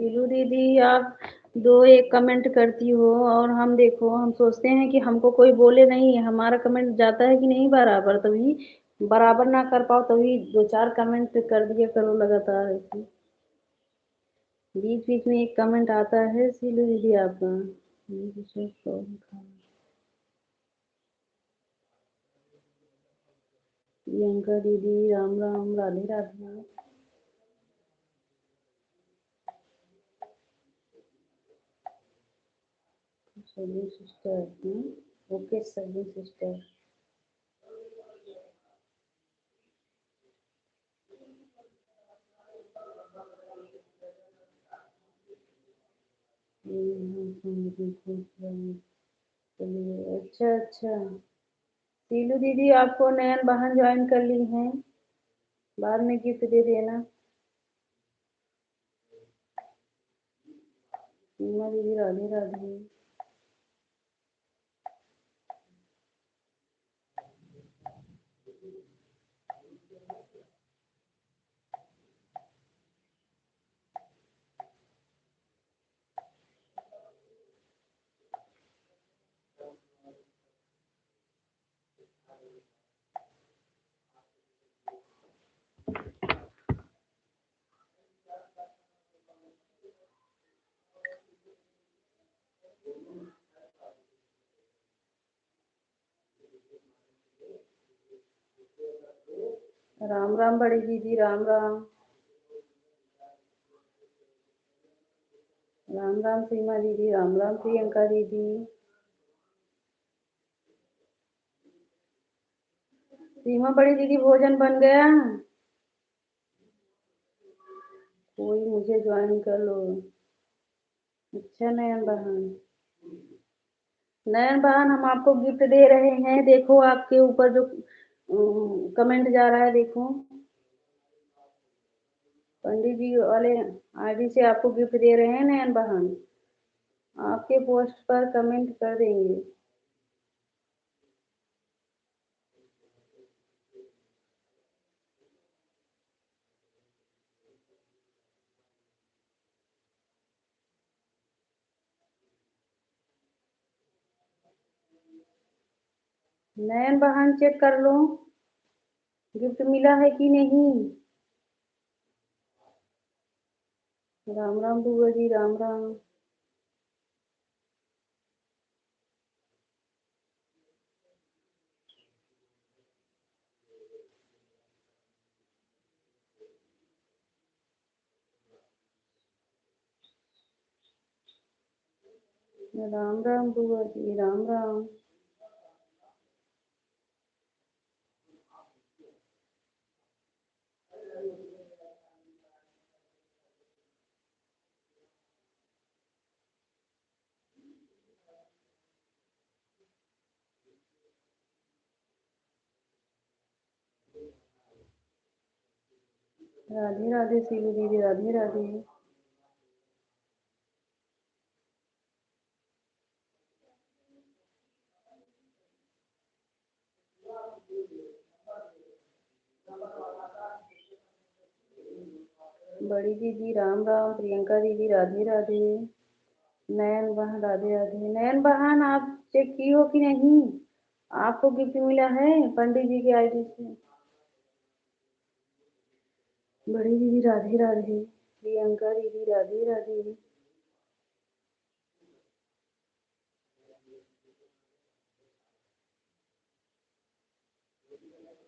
शीलू दीदी आप दो एक कमेंट करती हो और हम देखो हम सोचते हैं कि हमको कोई बोले नहीं, हमारा कमेंट जाता है कि नहीं बराबर, तभी बराबर ना कर पाओ तभी दो चार कमेंट कर दिया करो लगातार ऐसे। बीच बीच में एक कमेंट आता है शीलू दीदी आपका। प्रियंका दीदी राम राम, राधे राधे। सभी सिस्टर, ओके सभी सिस्टर। चलिए अच्छा अच्छा। शीलू दीदी आपको नयन बहन ज्वाइन कर ली हैं, बाद में गिफ्ट दे देना। सीमा दीदी राधे राधे। राम राम बड़ी दीदी, राम राम। राम राम सीमा दीदी, राम राम प्रियंका दीदी। सीमा बड़ी दीदी भोजन बन गया? कोई मुझे ज्वाइन कर लो। अच्छा नयन बहन, नयन बहन हम आपको गिफ्ट दे रहे हैं, देखो आपके ऊपर जो कमेंट जा रहा है देखो, पंडित जी वाले आईडी से आपको गिफ्ट दे रहे हैं नयन बहन, आपके पोस्ट पर कमेंट कर देंगे। नयन बहन चेक कर लो गिफ्ट मिला है कि नहीं। राम राम बुआ जी, राम राम। राम राम बुआ जी, राम राम। राधे राधे सीलू दीदी, राधे राधे। बड़ी दीदी राम राम, प्रियंका दीदी राधे राधे। नयन बहन राधे राधे। नयन बहन आप चेक की हो कि नहीं, आपको गिफ्ट मिला है पंडित जी की आईडी से। बड़ी दीदी राधे राधे, प्रियंका दीदी राधे राधे।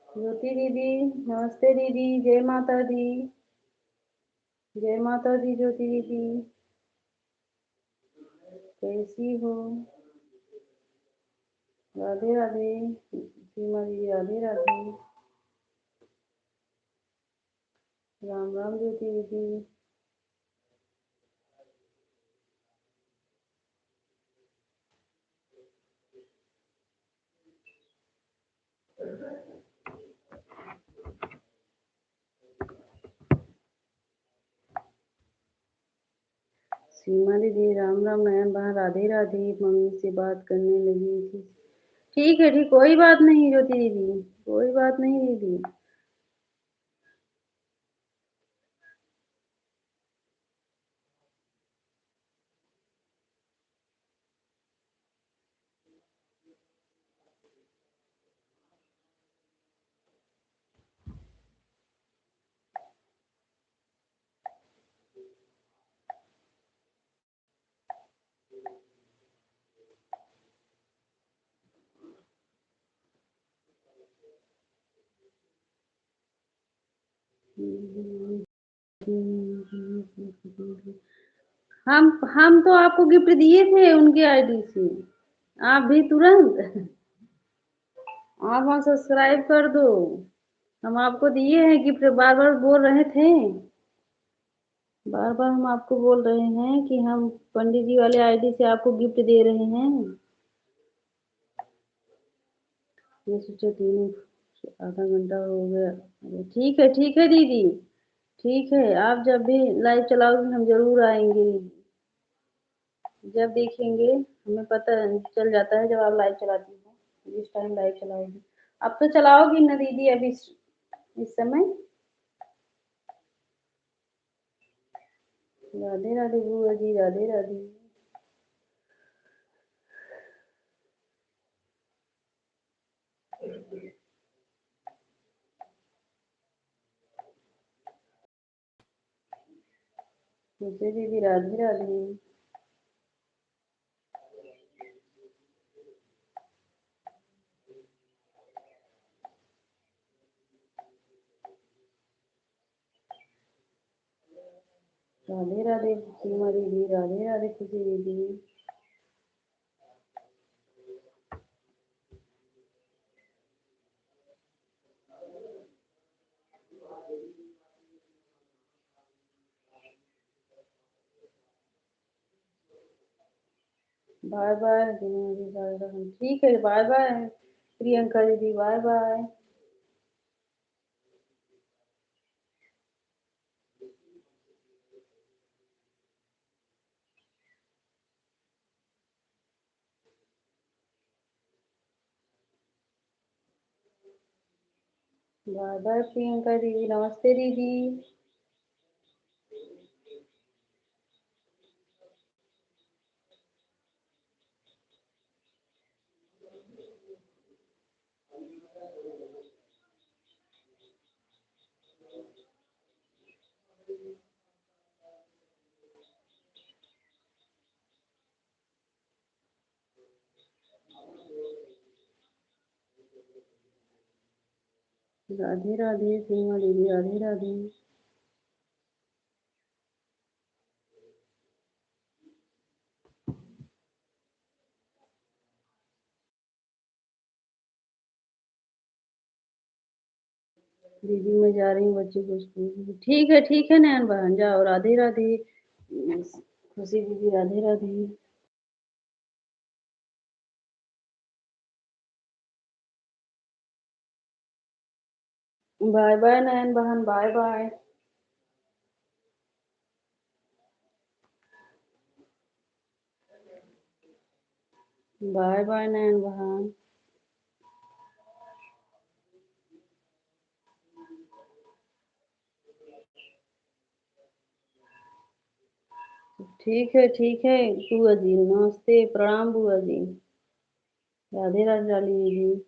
ज्योति दीदी नमस्ते दीदी, जय माता दी। जय माता दी ज्योति दीदी, कैसी हो? राधे राधे सीमा दीदी, राधे राधे। राम राम ज्योति दीदी। सीमा दीदी राम राम, नयन बहन राधे राधे, मम्मी से बात करने लगी थी। ठीक है ठीक, कोई बात नहीं ज्योति दीदी, कोई बात नहीं दीदी। हम तो आपको गिफ्ट दिए थे उनके आईडी से। आप भी तुरंत आप वहाँ सब्सक्राइब कर दो। हम आपको दिए हैं गिफ्ट, बार बार बोल रहे थे। बार बार हम आपको बोल रहे हैं कि हम पंडित जी वाले आईडी से आपको गिफ्ट दे रहे हैं। ये सोचे तीनों आधा घंटा हो गया। अरे ठीक है दीदी, ठीक है। आप जब भी लाइव चलाओगे हम जरूर आएंगे। जब देखेंगे हमें पता चल जाता है जब आप लाइव चलाती हो, जिस टाइम लाइव चलाओगी। अब तो चलाओगी ना दीदी अभी इस समय। राधे राधे बुआ जी, राधे राधे। मुझे दीदी राधे राधे। राधे राधे सीमा दीदी, राधे राधे खुशी दीदी। बाय बाय दीदी, ठीक है, बाय बाय प्रियंका दीदी, bye bye. Bye bye Priyanka दीदी, नमस्ते दीदी। राधे राधे सीमा दीदी, राधे राधे। दीदी मैं जा रही हूँ बच्चे को स्कूल। ठीक है नैन बहन, जाओ। राधे राधे खुशी दीदी, राधे राधे। बाय बाय नैन बहन, बाय बाय। बाय बाय नैन बहन। ठीक है बुआ जी, नमस्ते, प्रणाम बुआ जी। राधे राधे डाली दीदी।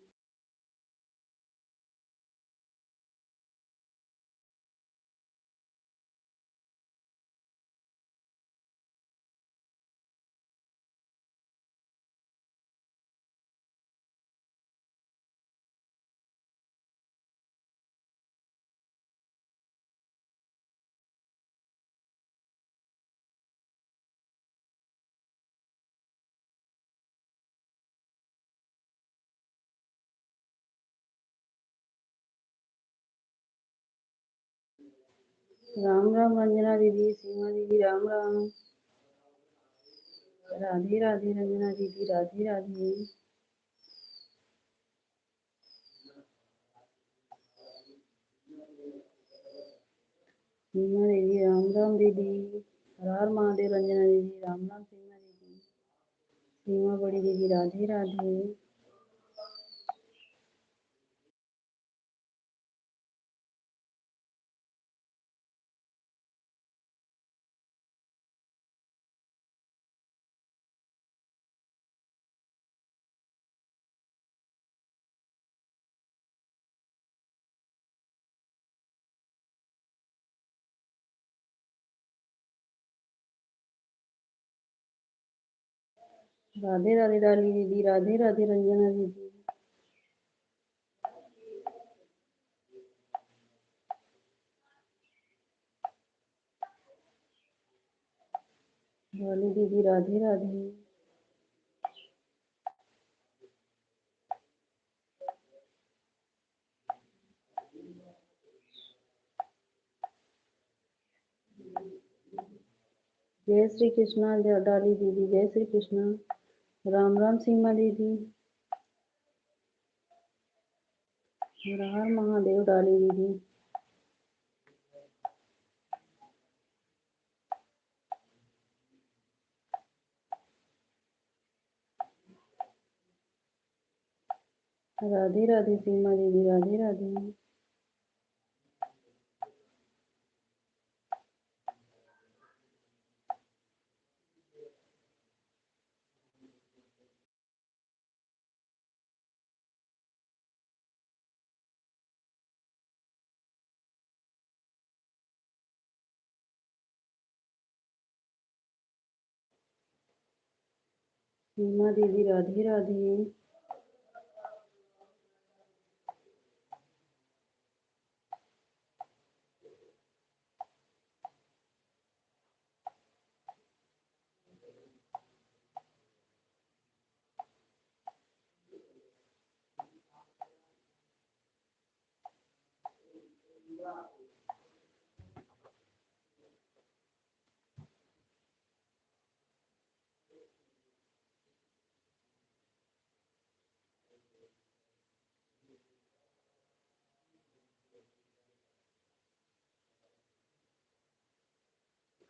राम राम रंजना दीदी, सीमा दीदी, राम राम। राधे राधे रंजना दीदी, राधे राधे। सीमा दीदी, राम राम दीदी। हर हर महादेव रंजना दीदी, राम राम सीमा दीदी। सीमा बड़ी दीदी, राधे राधे। राधे राधे डाली दीदी, राधे राधे रंजना दीदी। डॉली दीदी राधे राधे। जय श्री कृष्णा डॉली दीदी, जय श्री कृष्णा। राम राम सीमा दीदी। हर हर महादेव डॉली दीदी। राधे राधे सीमा दीदी, राधे राधे। सीमा दीदी राधे राधे।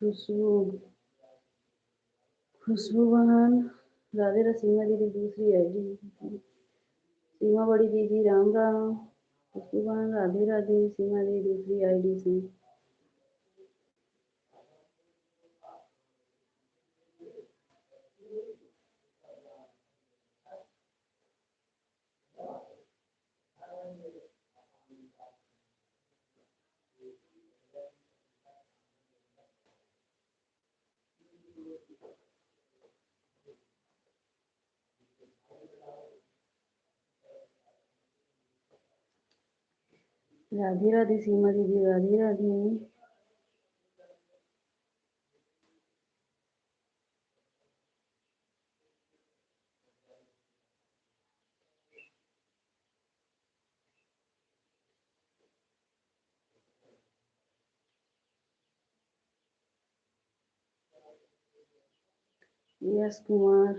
खुशबू, खुशबू बहन राधे राधे। सीमा दीदी दूसरी आईडी। सीमा बड़ी दीदी राम राम। खुशबू बहन राधे राधे। सीमा दीदी दूसरी आईडी से। राधे राधे सीमा दीदी, राधे राधे। यश कुमार,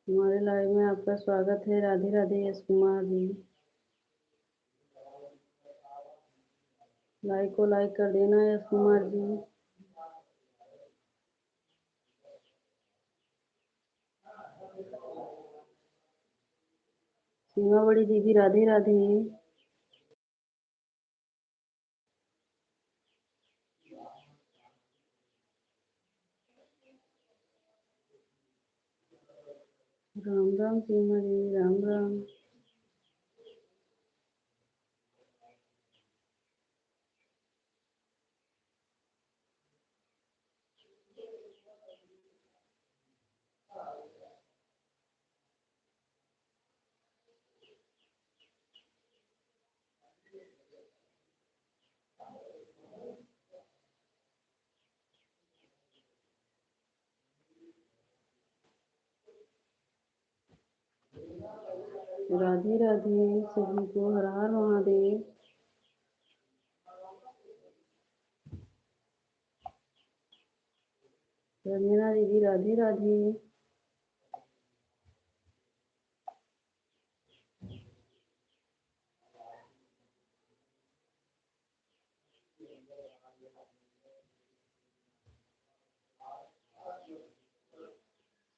हमारे लाइव में आपका स्वागत है। राधे राधे यश कुमार जी। लाइक को लाइक कर देना यश कुमार जी। सीमा बड़ी दीदी राधे राधे। राम राम सीमा दीदी, राम राम। राधे राधे सभी को, हर हर महादेव। रंजना दीदी राधे राधे।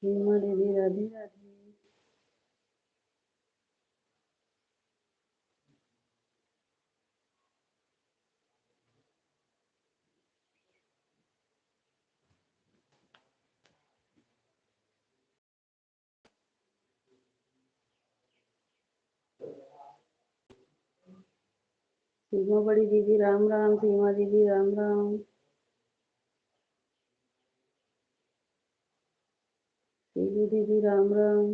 सीमा दीदी राधे राधे। सीमा बड़ी दीदी राम राम। सीमा दीदी राम राम। सीलू दीदी राम राम।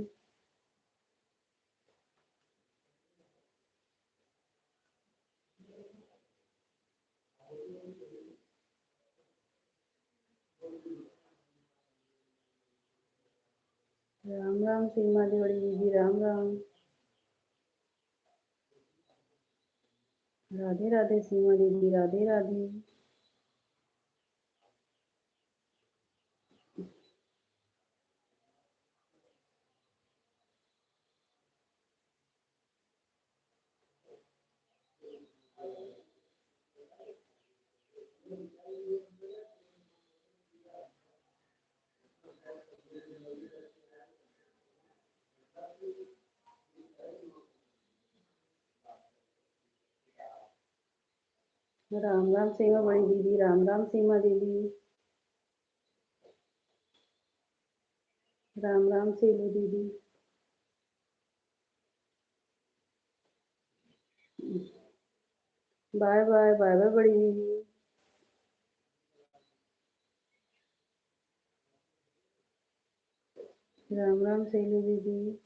राम राम सीमा दी बड़ी दीदी, राम राम। राधे राधे सीमा दीदी, राधे राधे। राम राम सीमा बड़ी दीदी, राम राम सीमा दीदी, राम राम सीलू दीदी। बाय बाय, बाय बाय बड़ी दीदी। राम राम सीलू दीदी।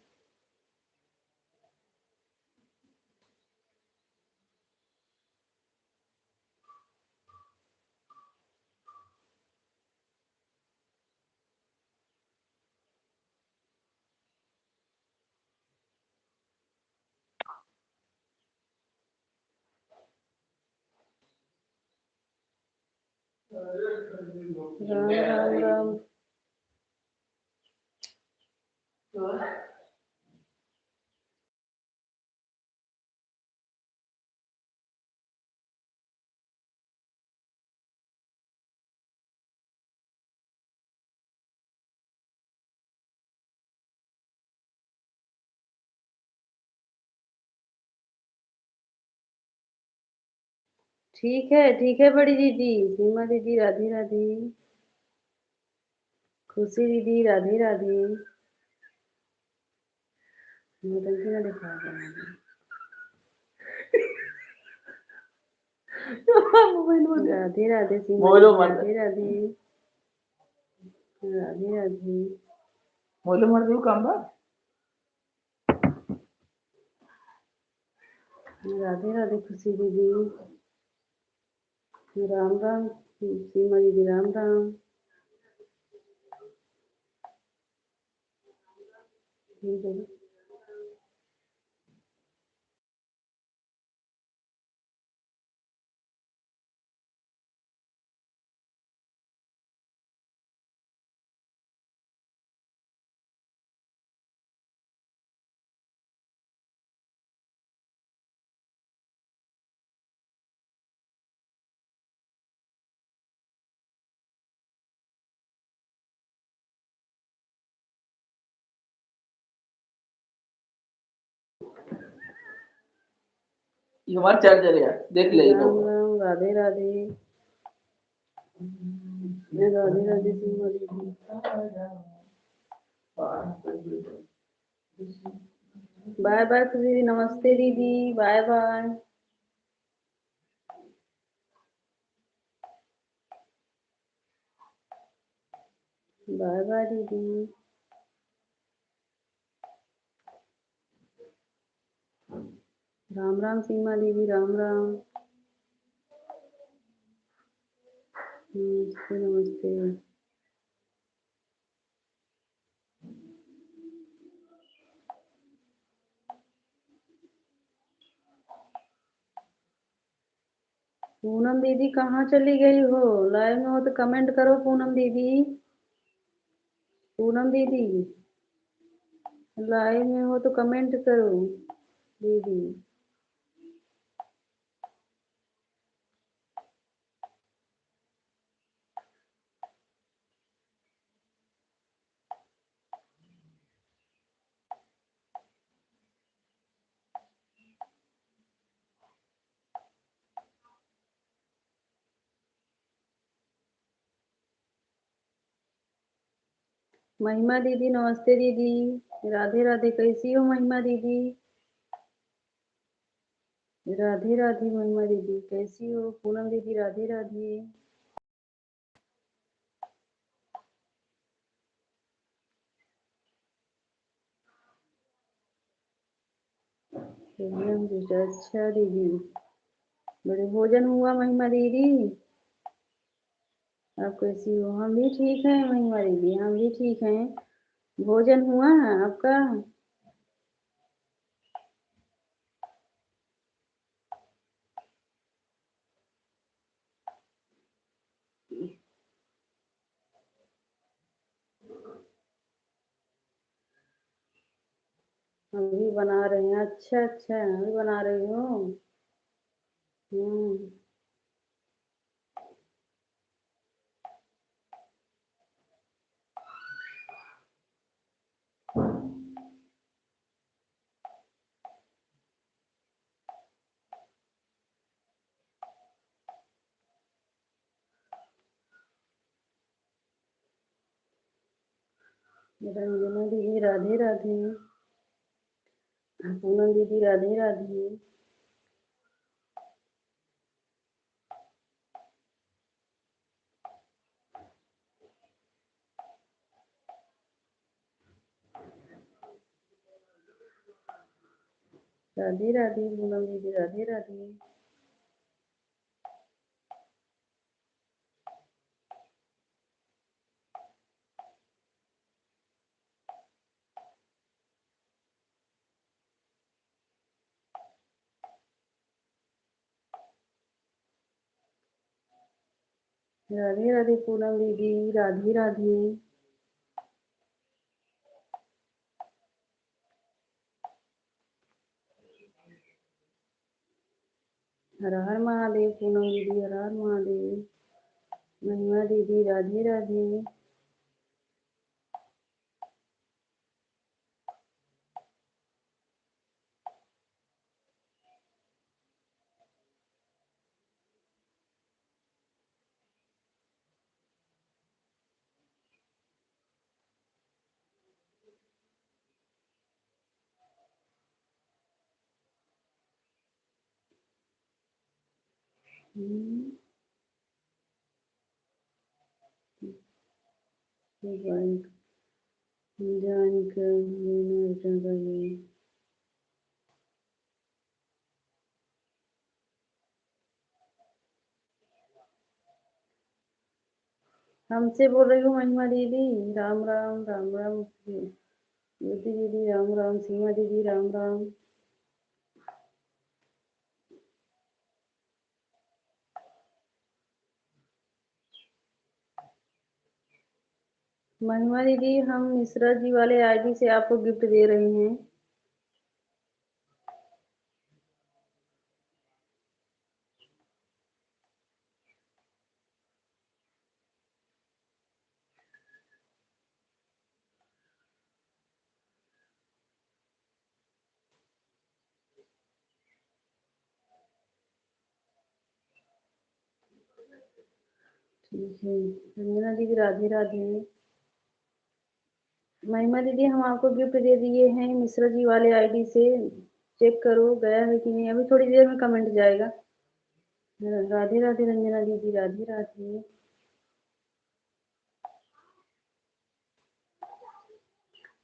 राम राम राम। ठीक है बड़ी दीदी। सीमा दीदी राधे राधे। खुशी दीदी राधे राधे। नौटंकी ना दिखा रहा है। राधे राधे सीमा बोलो दीदी, मत। राधे राधे। राधे राधे। बोलो मत देव काम बा। राधे राधे खुशी दीदी। राम राम सीमा दीदी, राम राम। ठीक है। ये हमारा चार्जर है, देख ले राम राम, राधे राधे। राधे राधे सीमा दीदी। बाय बाय खुशी दीदी, नमस्ते दीदी, बाय बाय। बाय बाय दीदी। राम राम सीमा दीदी, राम राम। नमस्ते नमस्ते। पूनम दीदी कहाँ चली गई हो? लाइव में हो तो कमेंट करो पूनम दीदी। पूनम दीदी लाइव में हो तो कमेंट करो दीदी। महिमा दीदी नमस्ते दीदी, राधे राधे। कैसी हो महिमा दीदी? राधे राधे महिमा दीदी, कैसी हो? पूनम दीदी राधे राधे। अच्छा दीदी, बड़े भोजन हुआ महिमा दीदी? आप कैसी हो? हम भी ठीक हैं महिमा दीदी, हम भी ठीक हैं। भोजन हुआ है आपका? अभी बना रहे हैं, अच्छा अच्छा अभी बना रही हो। हम्म। रंजना दीदी राधे राधे। पूनम दीदी राधे राधे। राधे राधे पूनम दीदी राधे राधे। राधे राधे पूनम दीदी राधे राधे। हर हर महादेव पूनम दीदी हर हर महादेव। महिमा दीदी राधे राधे। ज्वाइन ज्वाइन कर हमसे बोल रही हूँ महिमा दीदी। राम राम राम राम। ज्योति दीदी राम राम। सीमा दीदी राम राम। महिमा दीदी हम मिश्रा जी वाले आईडी से आपको गिफ्ट दे रहे हैं। ठीक है रंजना दीदी राधे राधे। महिमा दीदी हम आपको गिफ्ट दे दिए हैं मिश्रा जी वाले आईडी से। चेक करो गया है कि नहीं, अभी थोड़ी देर में कमेंट जाएगा। राधे राधे रंजना दीदी राधे राधे।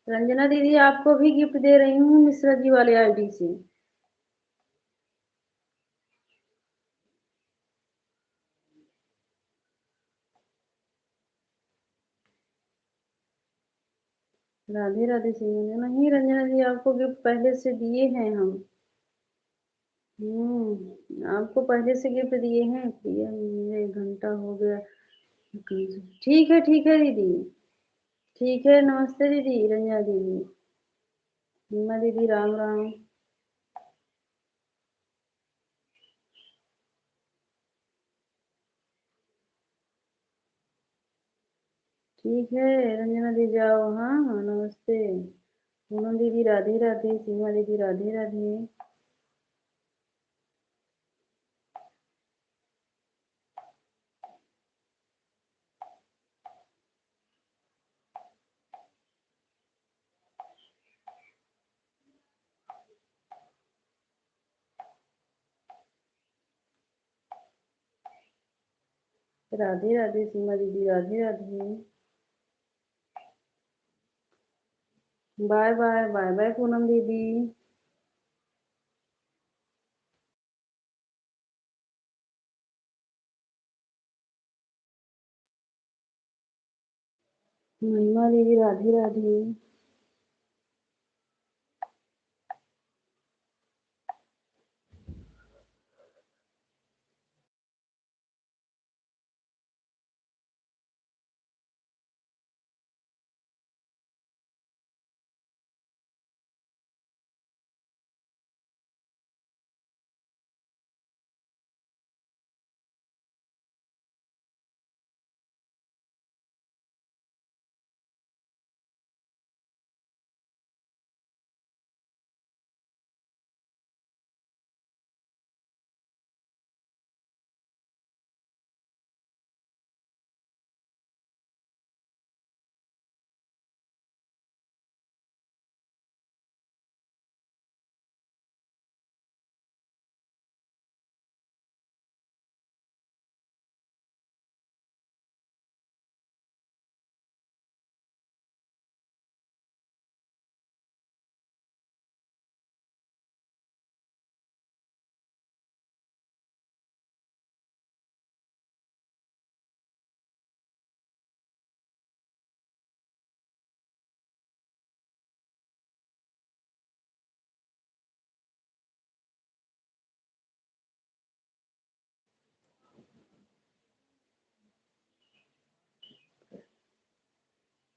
रंजना दीदी आपको भी गिफ्ट दे रही हूँ मिश्रा जी वाले आईडी से। राधे राधे सिंह नहीं रंजना जी आपको गिफ्ट पहले से दिए हैं हम। आपको पहले से गिफ्ट दिए हैं। ये 1 घंटा हो गया। ठीक है दीदी। ठीक है नमस्ते दीदी रंजना दीदी। हीमा दीदी राम राम। ठीक है रंजना दीदी जाओ। हाँ हाँ नमस्ते। पूनम दीदी राधे राधे। सीमा दीदी राधे राधे। राधे राधे सीमा दीदी Radhe Radhe. Bye bye bye bye Poonam दीदी। महिमा दीदी राधे राधे।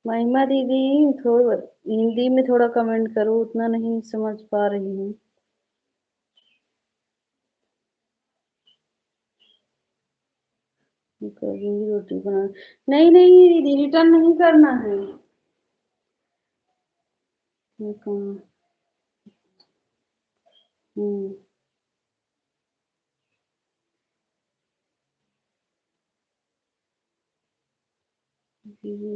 महिमा दीदी, थोड़ा हिंदी में थोड़ा कमेंट करो, उतना नहीं समझ पा रही हूँ। कभी रोटी बना, नहीं नहीं दीदी, रिटर्न नहीं करना है। ये कहाँ? हम्म। दीदी,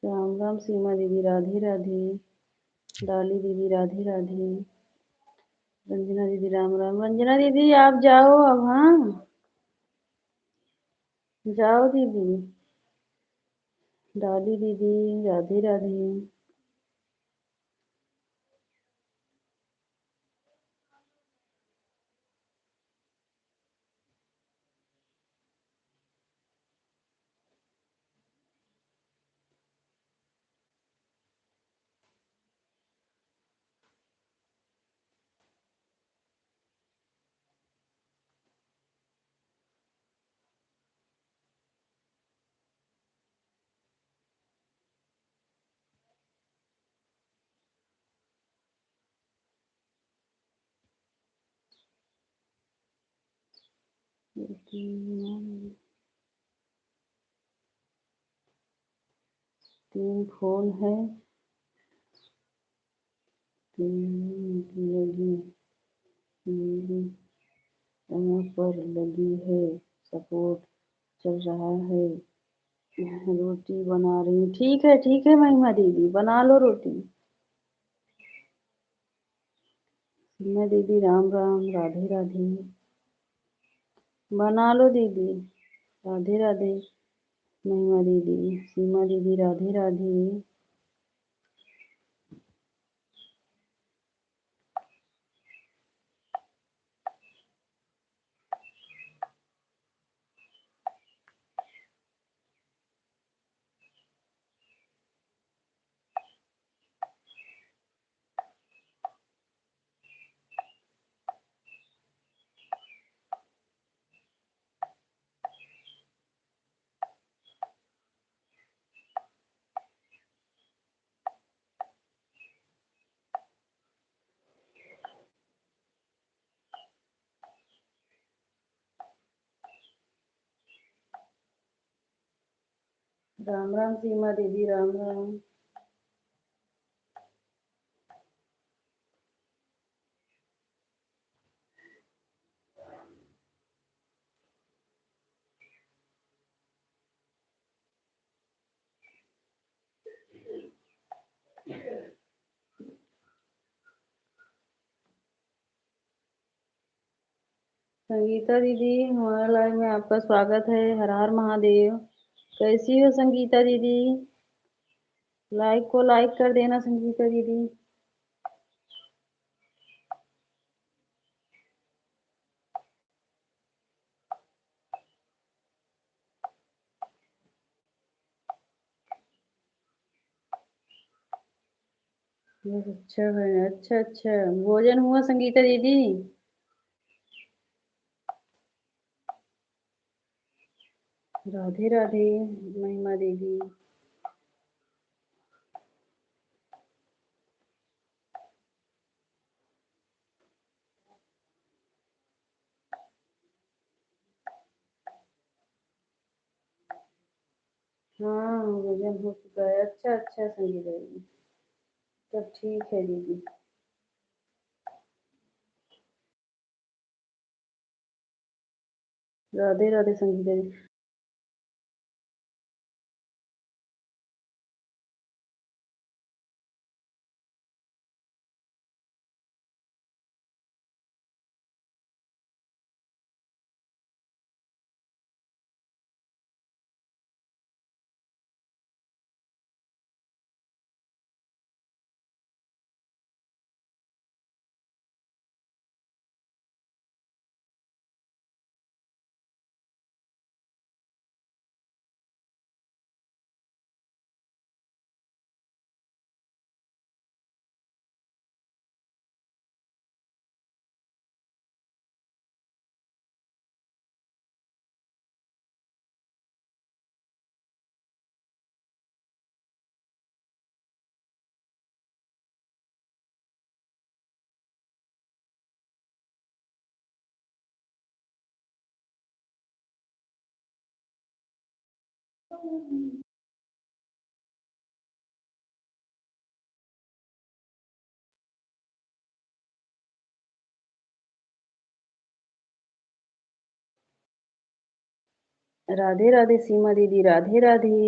राम राम सीमा दीदी, राधे राधे। डाली दीदी, राधे राधे। रंजना दीदी, राम राम। रंजना दीदी आप जाओ अब, हाँ जाओ दीदी। डाली दीदी, राधे राधे। तीन फोन है, लगी मेरी यहाँ पर लगी है, सपोर्ट चल रहा है। रोटी बना रही हूँ। ठीक है महिमा दीदी, बना लो रोटी। सीमा दीदी, राम राम, राधे राधे। बना लो दीदी, राधे राधे। महिमा दीदी, सीमा दीदी, राधे राधे। राम राम सीमा दीदी, राम राम। संगीता दीदी, हमारे लाइव में आपका स्वागत है। हर हर महादेव। कैसी हो संगीता दीदी? लाइक को लाइक कर देना संगीता दीदी। बस अच्छा है, अच्छा अच्छा। भोजन हुआ संगीता दीदी? राधे राधे महिमा दीदी। हाँ भोजन हो चुका है। अच्छा अच्छा संगीता दीदी, सब ठीक है दीदी। राधे राधे संगीता दीदी। राधे राधे सीमा दीदी, राधे राधे।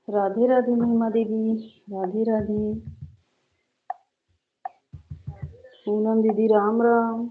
राधे राधे महिमा दीदी, राधे राधे। पूनम दीदी, राम राम।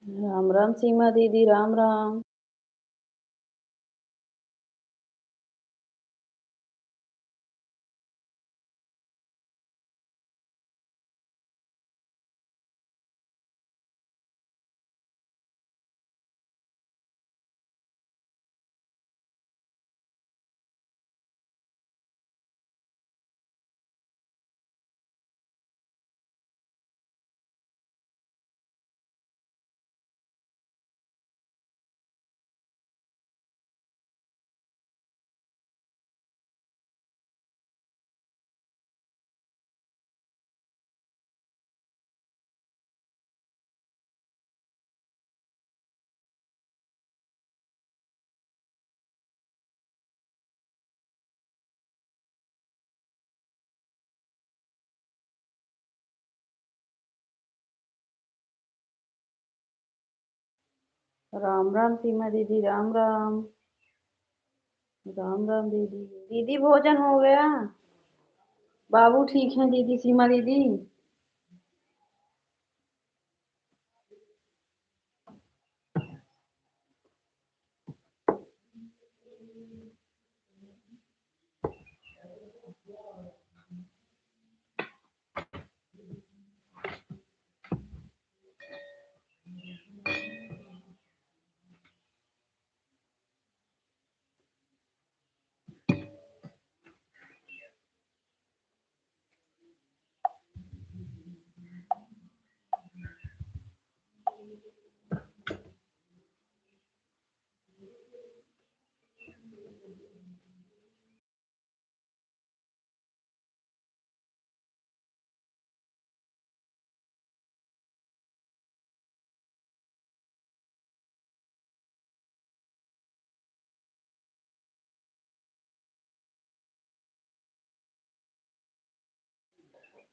राम राम सीमा दीदी, राम राम। राम राम सीमा दीदी, राम राम। राम राम दीदी। दीदी भोजन हो गया? बाबू ठीक है दीदी, सीमा दीदी?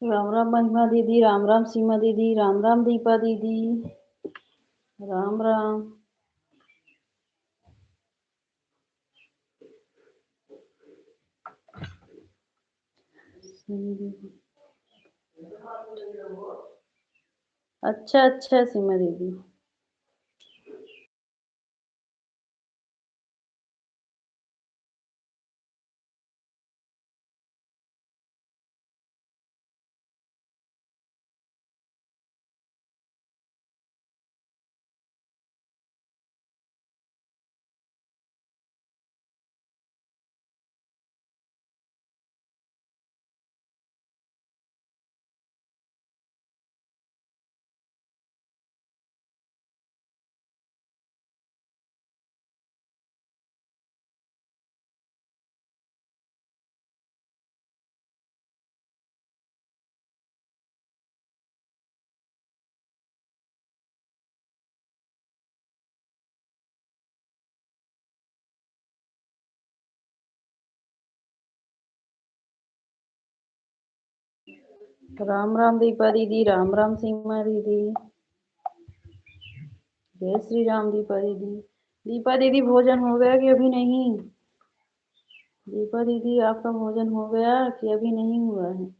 राम राम महिमा दीदी, राम राम सीमा दीदी, राम राम दीपा दीदी, राम राम। अच्छा अच्छा सीमा दीदी। राम राम दीपा दीदी, राम राम सीमा दीदी, जय श्री राम दीपा दीदी। दीपा दीदी भोजन हो गया कि अभी नहीं? दीपा दीदी आपका भोजन हो गया कि अभी नहीं हुआ है?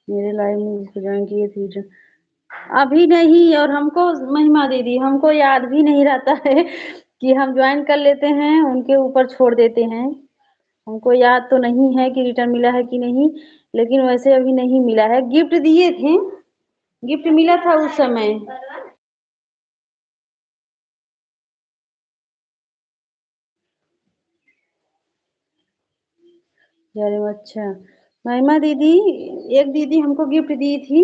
मेरे लाइव में जिसको ज्वाइन किए थे अभी नहीं, और हमको महिमा दीदी हमको याद भी नहीं रहता है कि हम ज्वाइन कर लेते हैं उनके ऊपर छोड़ देते हैं। हमको याद तो नहीं है कि रिटर्न मिला है कि नहीं, लेकिन वैसे अभी नहीं मिला है। गिफ्ट दिए थे, गिफ्ट मिला था उस समय। अरे अच्छा, महिमा दीदी, एक दीदी हमको गिफ्ट दी थी,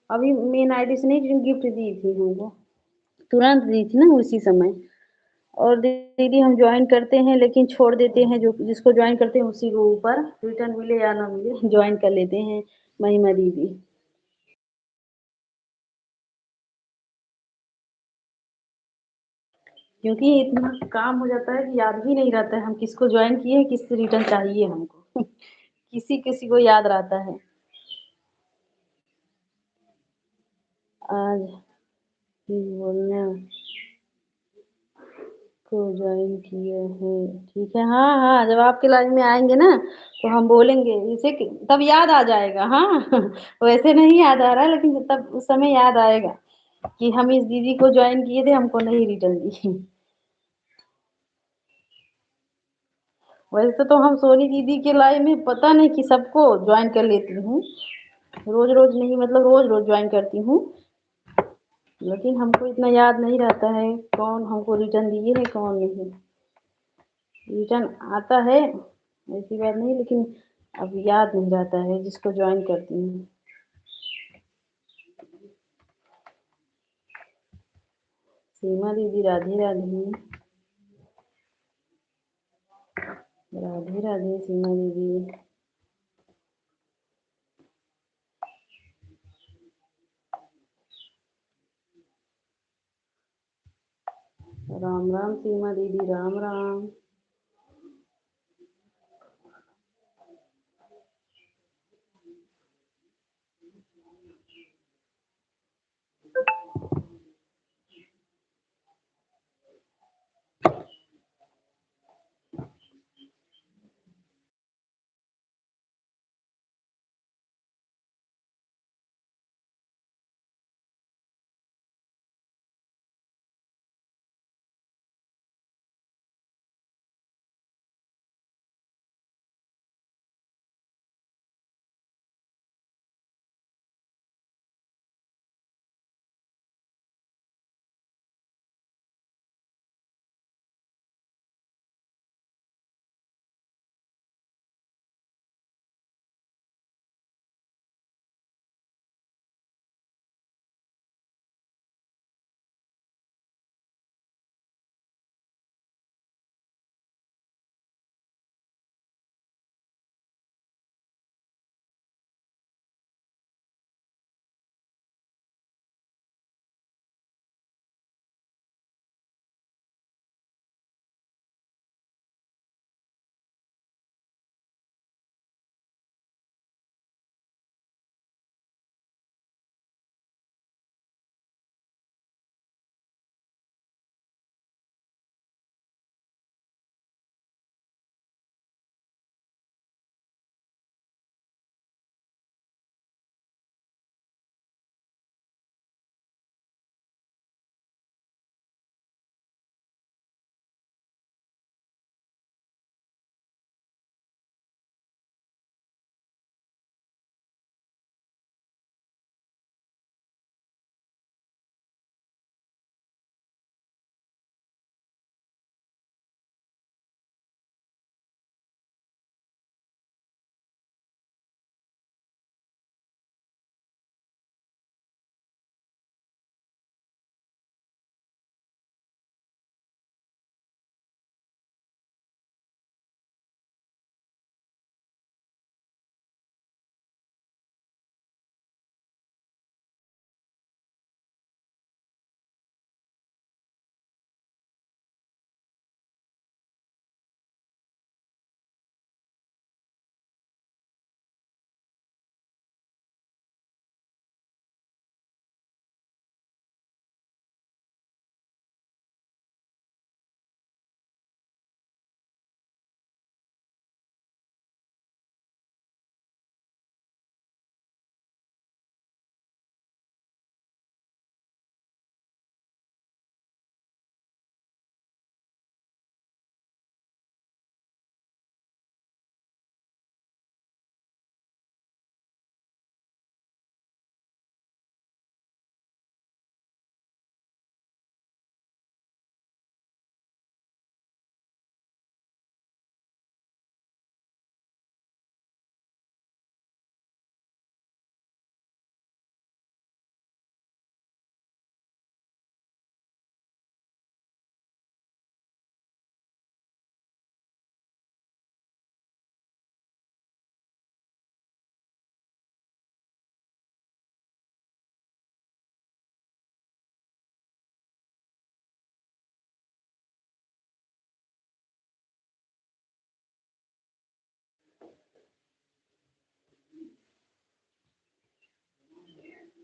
अभी मेन आईडी से नहीं, लेकिन गिफ्ट दी थी हमको, तुरंत दी थी ना उसी समय। और दीदी हम ज्वाइन करते हैं लेकिन छोड़ देते हैं, जो जिसको ज्वाइन करते हैं उसी को ऊपर रिटर्न मिले या ना मिले ज्वाइन कर लेते हैं महिमा दीदी। क्योंकि इतना काम हो जाता है कि याद भी नहीं रहता है हम किसको ज्वाइन किए हैं, किससे रिटर्न चाहिए हमको किसी किसी को याद रहता है। आज ही बोलना को ज्वाइन किए हैं, ठीक है। हाँ हाँ, जब आपके लाइन में आएंगे ना तो हम बोलेंगे इसे, तब याद आ जाएगा। हाँ वैसे नहीं याद आ रहा है, लेकिन तब उस समय याद आएगा कि हम इस दीदी को ज्वाइन किए थे, हमको नहीं रिटर्न दी। वैसे तो हम सोनी दीदी के लाइन में पता नहीं कि सबको ज्वाइन कर लेती हूँ, रोज रोज नहीं, मतलब रोज रोज ज्वाइन करती हूँ, लेकिन हमको इतना याद नहीं रहता है कौन हमको रिटर्न दिए है कौन नहीं। रिटर्न आता है ऐसी बात नहीं, लेकिन अब याद नहीं रहता है जिसको ज्वाइन करती हूँ। सीमा दीदी राधे राधे, राधे राधे सीमा दीदी। राम राम सीमा दीदी, राम राम।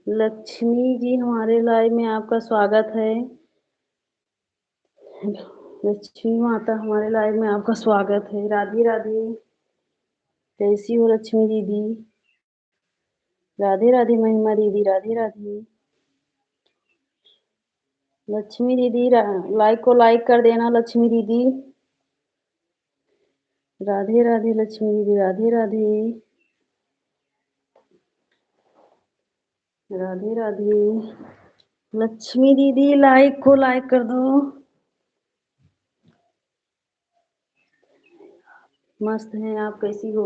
लक्ष्मी जी हमारे लाइव में आपका स्वागत है। लक्ष्मी माता हमारे लाइव में आपका स्वागत है। राधे राधे। कैसी हो लक्ष्मी दीदी? राधे राधे महिमा दीदी, राधे राधे। लक्ष्मी दीदी लाइक को लाइक कर देना लक्ष्मी दीदी। राधे राधे लक्ष्मी दीदी, राधे राधे। राधे राधे लक्ष्मी दीदी, लाइक को लाइक कर दो। मस्त हैं आप, कैसी हो?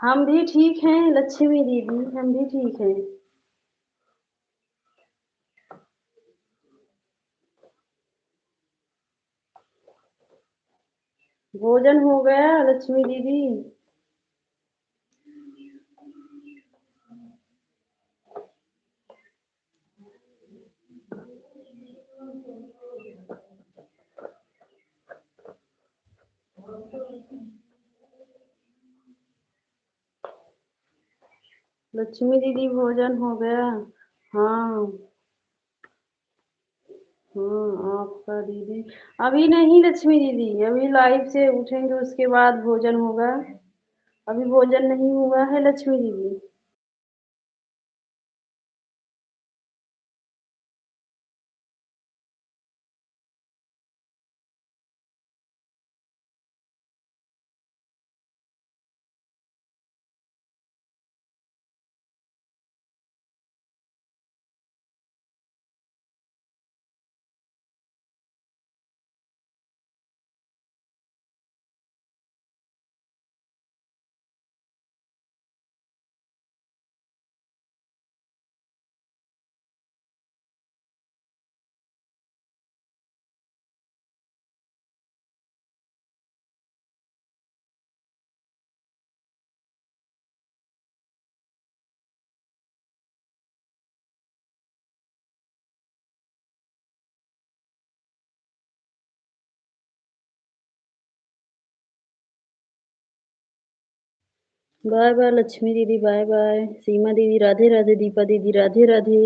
हम भी ठीक हैं लक्ष्मी दीदी, हम भी ठीक हैं। भोजन हो गया लक्ष्मी दीदी? लक्ष्मी दीदी भोजन हो गया? हाँ हाँ, आपका दीदी अभी नहीं लक्ष्मी दीदी, अभी लाइव से उठेंगे उसके बाद भोजन होगा। अभी भोजन नहीं हुआ है लक्ष्मी दीदी। बाय बाय लक्ष्मी दीदी, बाय बाय। सीमा दीदी राधे राधे, दीपा दीदी राधे राधे।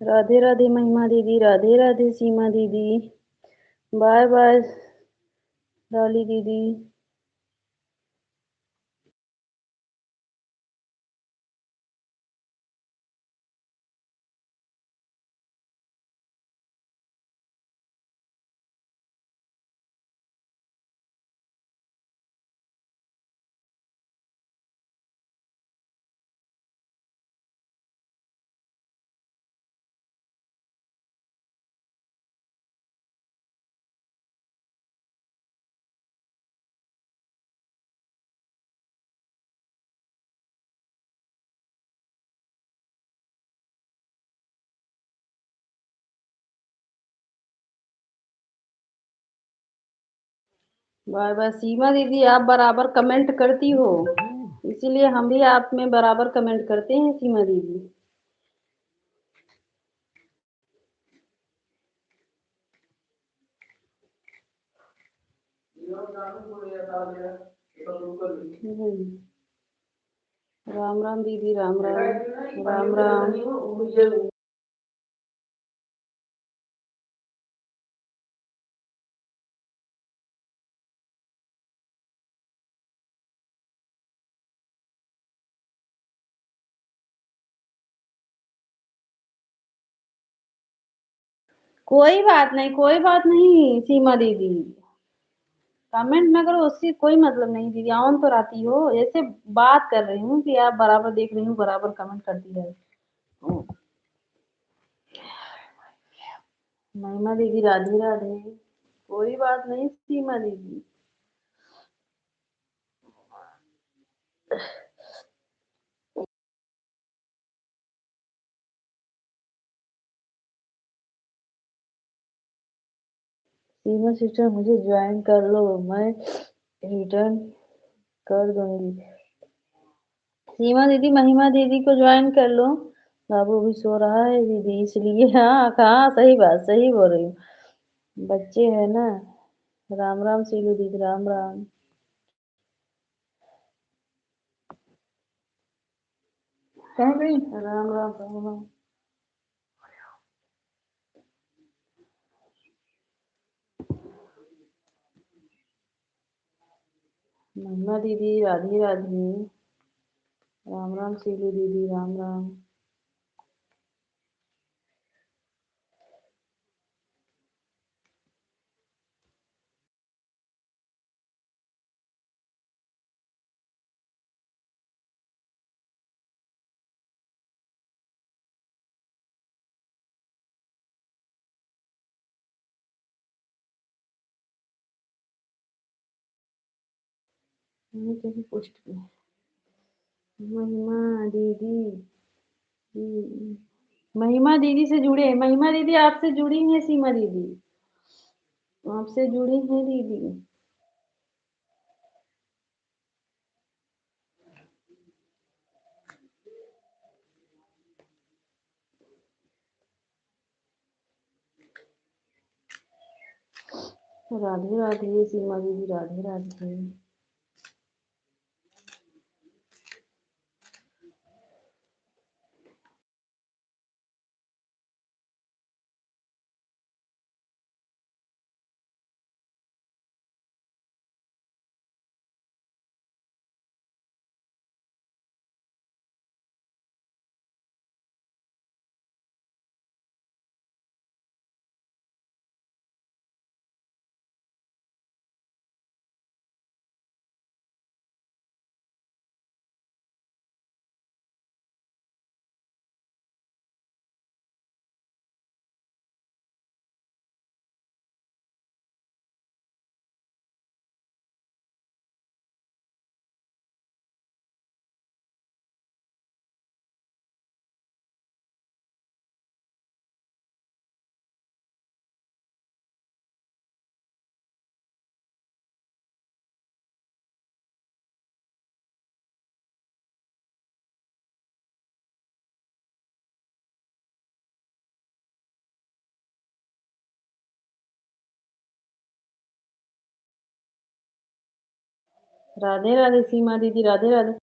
राधे राधे महिमा दीदी, राधे राधे सीमा दीदी। बाय बाय डॉली दीदी। बाय बाय सीमा दीदी, आप बराबर कमेंट करती हो, इसीलिए हम भी आप में बराबर कमेंट करते हैं सीमा दीदी। राम राम दीदी, राम राम, राम राम। कोई बात नहीं, कोई बात नहीं सीमा दीदी, कमेंट ना करो उससे कोई मतलब नहीं दीदी, ऑन तो रहती हो, ऐसे बात कर रही हूँ कि आप बराबर देख रही हूँ, बराबर कमेंट करती है। महिमा दीदी राधे राधे। कोई बात नहीं सीमा दीदी। सीमा सिस्टर मुझे ज्वाइन कर लो, मैं रिटर्न कर दूंगी। सीमा दीदी महिमा दीदी को ज्वाइन कर लो। बाबू भी सो रहा है दीदी, इसलिए हाँ हाँ सही बात, सही बोल रही हूँ, बच्चे है ना। राम राम सीलू दीदी, राम राम। कहाँ गई? राम राम, राम राम। महिमा दीदी राधे राधे। राम राम सीलू दीदी, राम राम। कहीं पोस्ट पे महिमा दीदी, महिमा दीदी से जुड़े, महिमा दीदी आपसे जुड़ी हैं, सीमा दीदी आपसे जुड़ी हैं दीदी। राधे राधे सीमा दीदी, राधे राधे। राधे राधे सीमा दीदी, राधे राधे।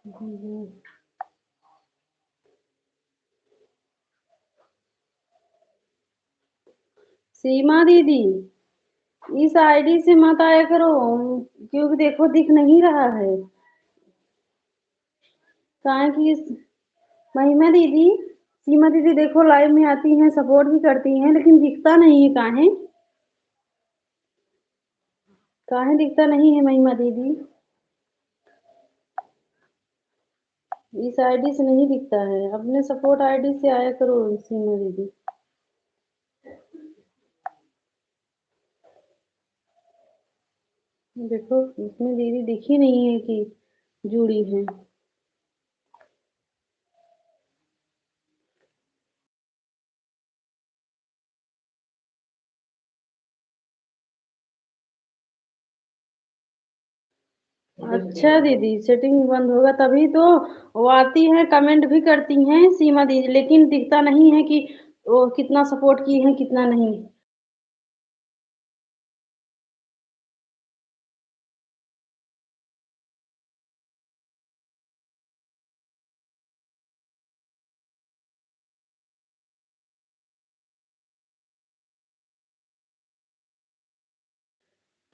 हम्म। सीमा दीदी, इस आईडी से मत आया करो, क्योंकि देखो दिख नहीं रहा है। कहाँ की महिमा दीदी, सीमा दीदी देखो लाइव में आती हैं, सपोर्ट भी करती हैं, लेकिन दिखता नहीं है। काहे काहे दिखता नहीं है महिमा दीदी? इस आईडी से नहीं दिखता है, अपने सपोर्ट आईडी से आया करो सीमा दीदी। देखो इसमें दीदी दिखी नहीं है कि जुड़ी है। अच्छा दीदी, सेटिंग बंद होगा तभी तो वो आती है, कमेंट भी करती हैं सीमा दीदी, लेकिन दिखता नहीं है कि वो कितना सपोर्ट की है कितना नहीं।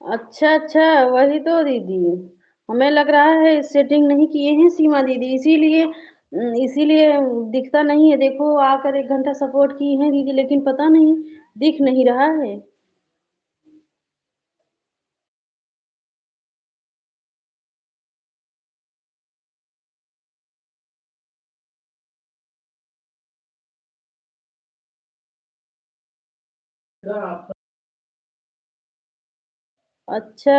अच्छा अच्छा, वही तो दीदी, हमें लग रहा है सेटिंग नहीं किए हैं सीमा दीदी, इसीलिए दिखता नहीं है। देखो आकर 1 घंटा सपोर्ट की हैं दीदी, लेकिन पता नहीं दिख नहीं रहा है। अच्छा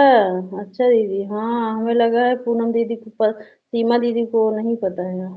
अच्छा दीदी, हाँ हमें लगा है पूनम दीदी को सीमा दीदी को नहीं पता है।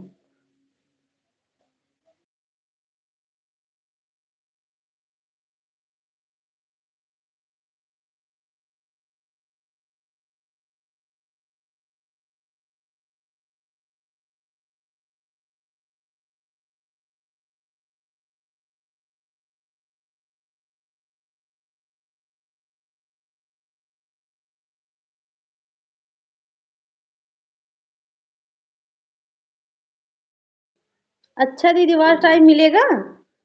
अच्छा दीदी, वॉच टाइम मिलेगा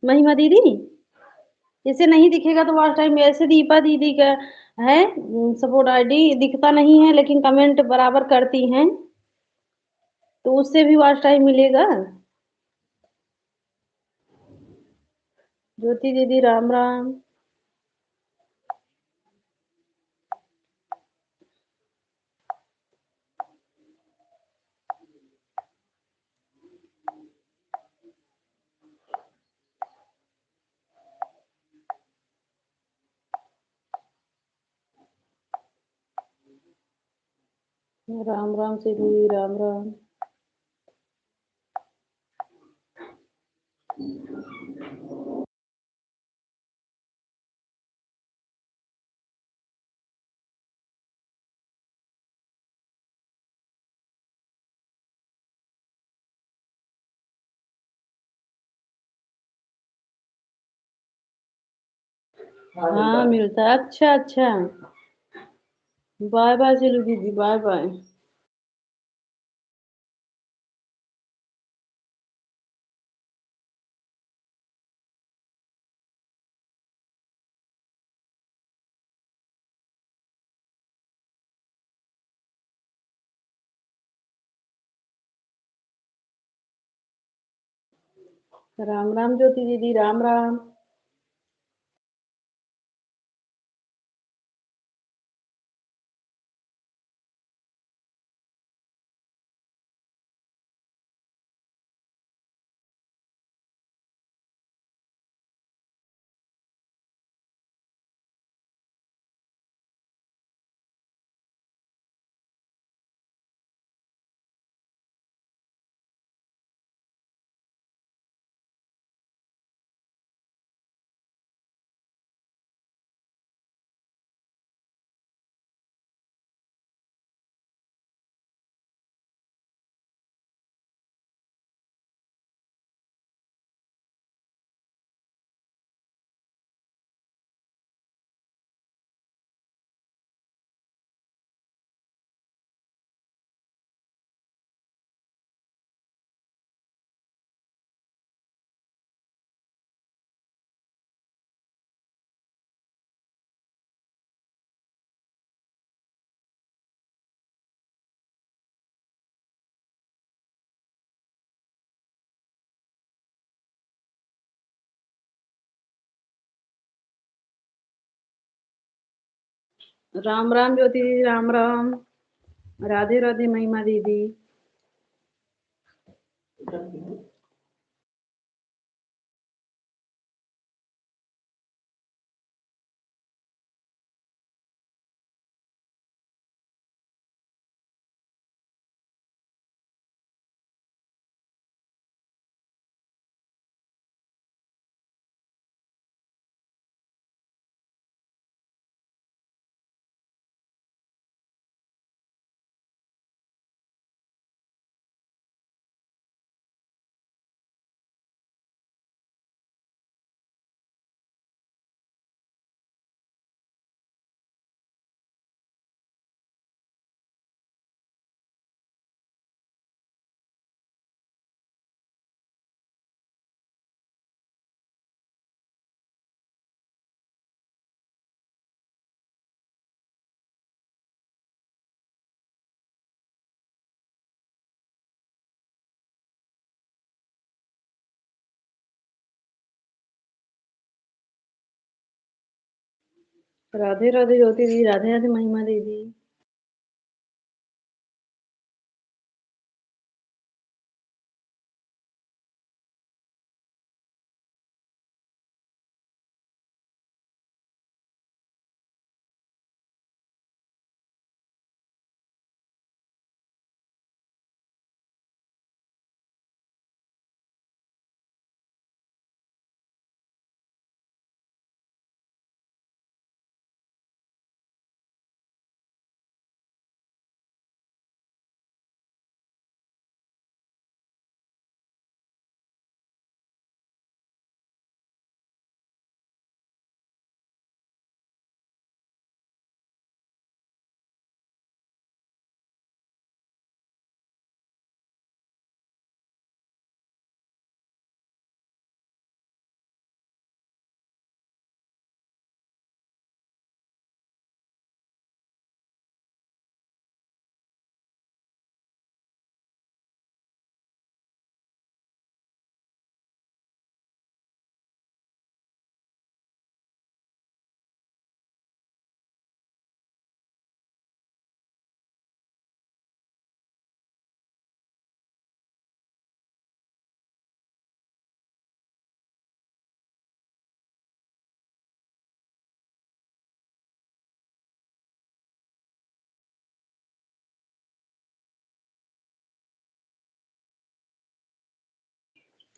महिमा दीदी? जैसे नहीं दिखेगा तो वॉच टाइम, ऐसे दीपा दीदी का है सपोर्ट आईडी, दिखता नहीं है लेकिन कमेंट बराबर करती हैं, तो उससे भी वॉच टाइम मिलेगा। ज्योति दीदी राम राम। राम राम से दीदी राम राम। हाँ मिलता है, अच्छा अच्छा। बाय बाय चलो दीदी, बाय बाय। राम राम ज्योति दीदी राम राम। राम राम ज्योति दीदी, राम राम। राधे राधे महिमा दीदी। राधे राधे ज्योति दीदी, राधे राधे महिमा दीदी।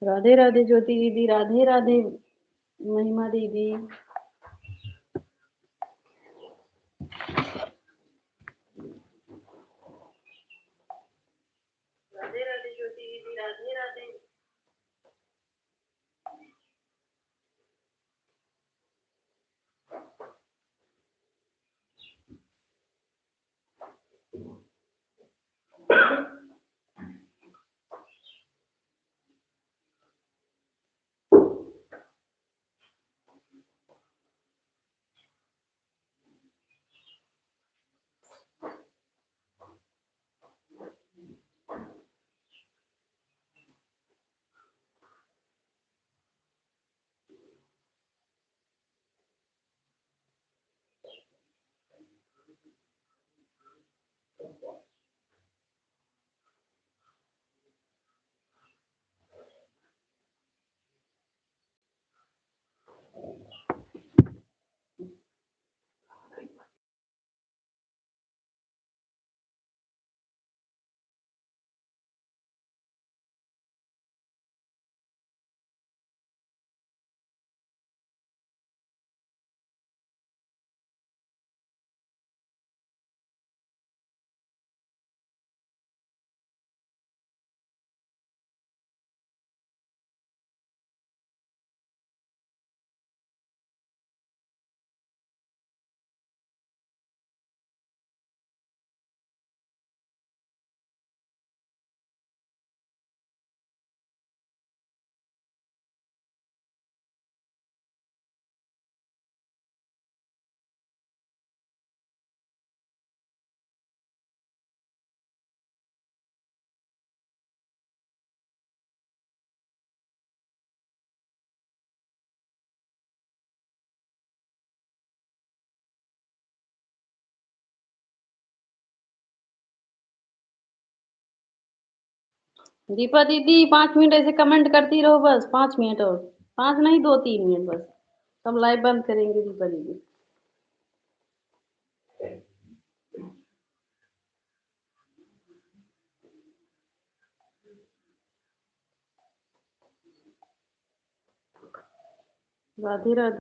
राधे राधे ज्योति दीदी, राधे राधे महिमा दीदी। राधे राधे ज्योति दीदी, राधे राधे। दीपा दीदी 5 मिनट ऐसे कमेंट करती रहो, बस 5 मिनट और, 5 नहीं 2-3 मिनट बस, तब लाइव बंद करेंगे दीपा दीदी। राधे राधे।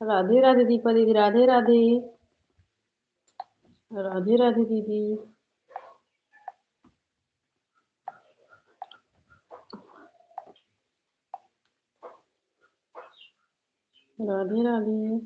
राधे राधे दीपा दीदी, राधे राधे। राधे राधे दीदी। राधे राधे।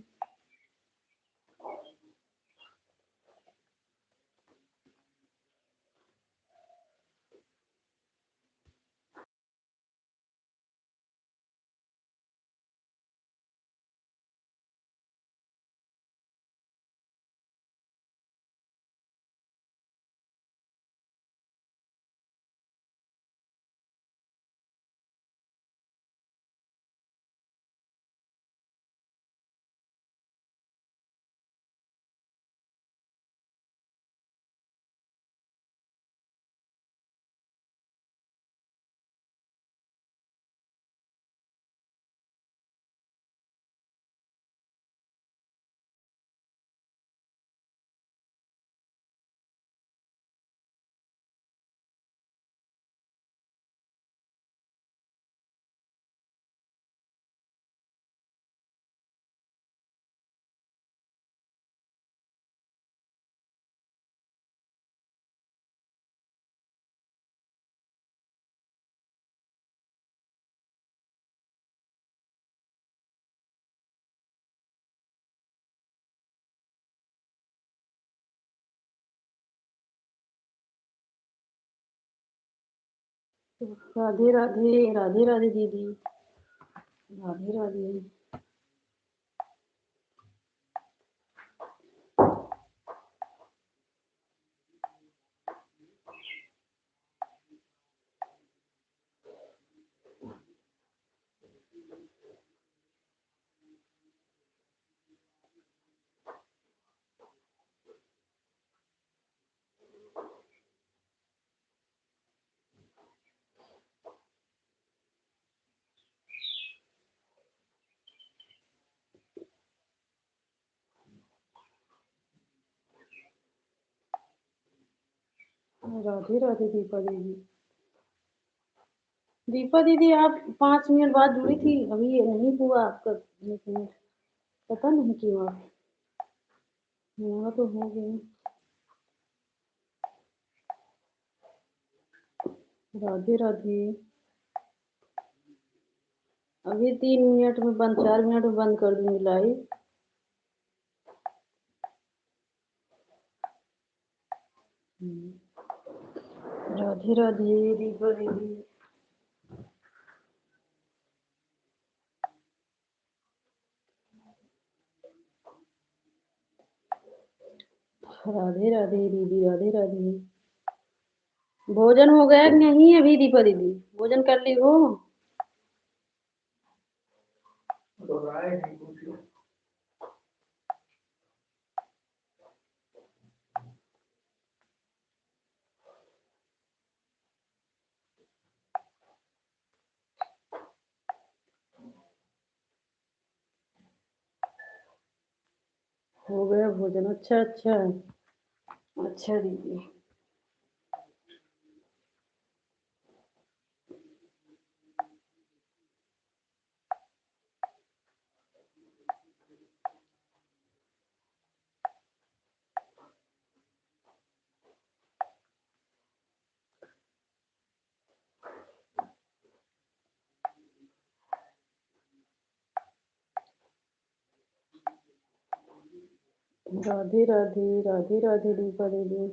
राधे राधे। राधे राधे दीदी। राधे राधे। राधे राधे दीपा दीदी। दीपा दीदी आप 5 मिनट बाद जुड़ी थी, अभी ये नहीं हुआ आपका 1 मिनट, पता नहीं क्यों आप, मेरा तो हो गया। राधे राधे। अभी 3 मिनट में बंद, 4 मिनट में बंद कर दूंगी लाइव। राधे राधे दीपा दीदी। राधे राधे दीदी, राधे राधे। भोजन हो गया कि नहीं अभी दीपा दीदी? भोजन कर ली हो? हो गया भोजन? अच्छा अच्छा। अच्छा दीदी। राधे राधे, राधे राधे दीपा दीदी।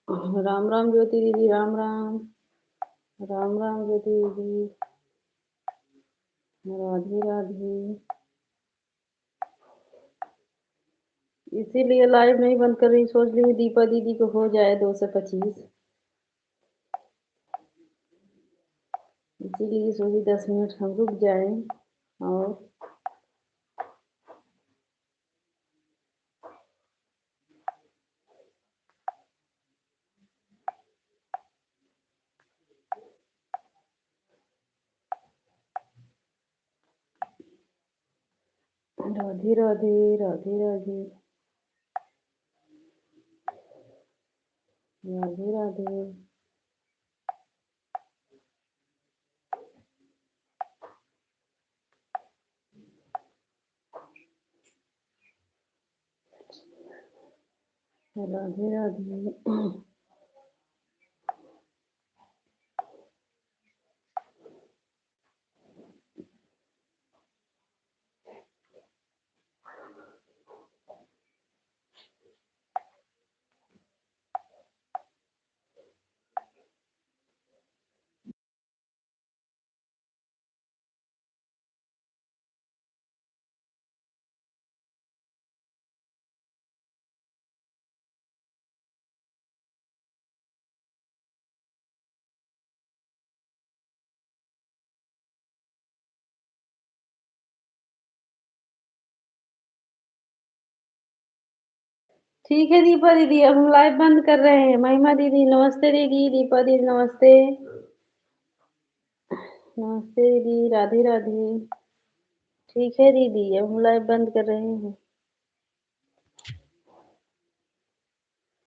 राम राम ज्योति दीदी, राम राम। राम राम ज्योति दीदी। राधे राधे। इसीलिए लाइव नहीं बंद कर रही, सोच रही दीपा दीदी को हो जाए 225। इसीलिए सोची 10 मिनट हम रुक जाएं। और राधे राधे, राधे राधे। राधे राधे। राधे राधे। ठीक है दीपा दीदी, अब हम लाइव बंद कर रहे हैं। महिमा दीदी नमस्ते दीदी, दीपा दीदी नमस्ते। नमस्ते दीदी, राधे राधे। ठीक है दीदी, अब हम लाइव बंद कर रहे हैं।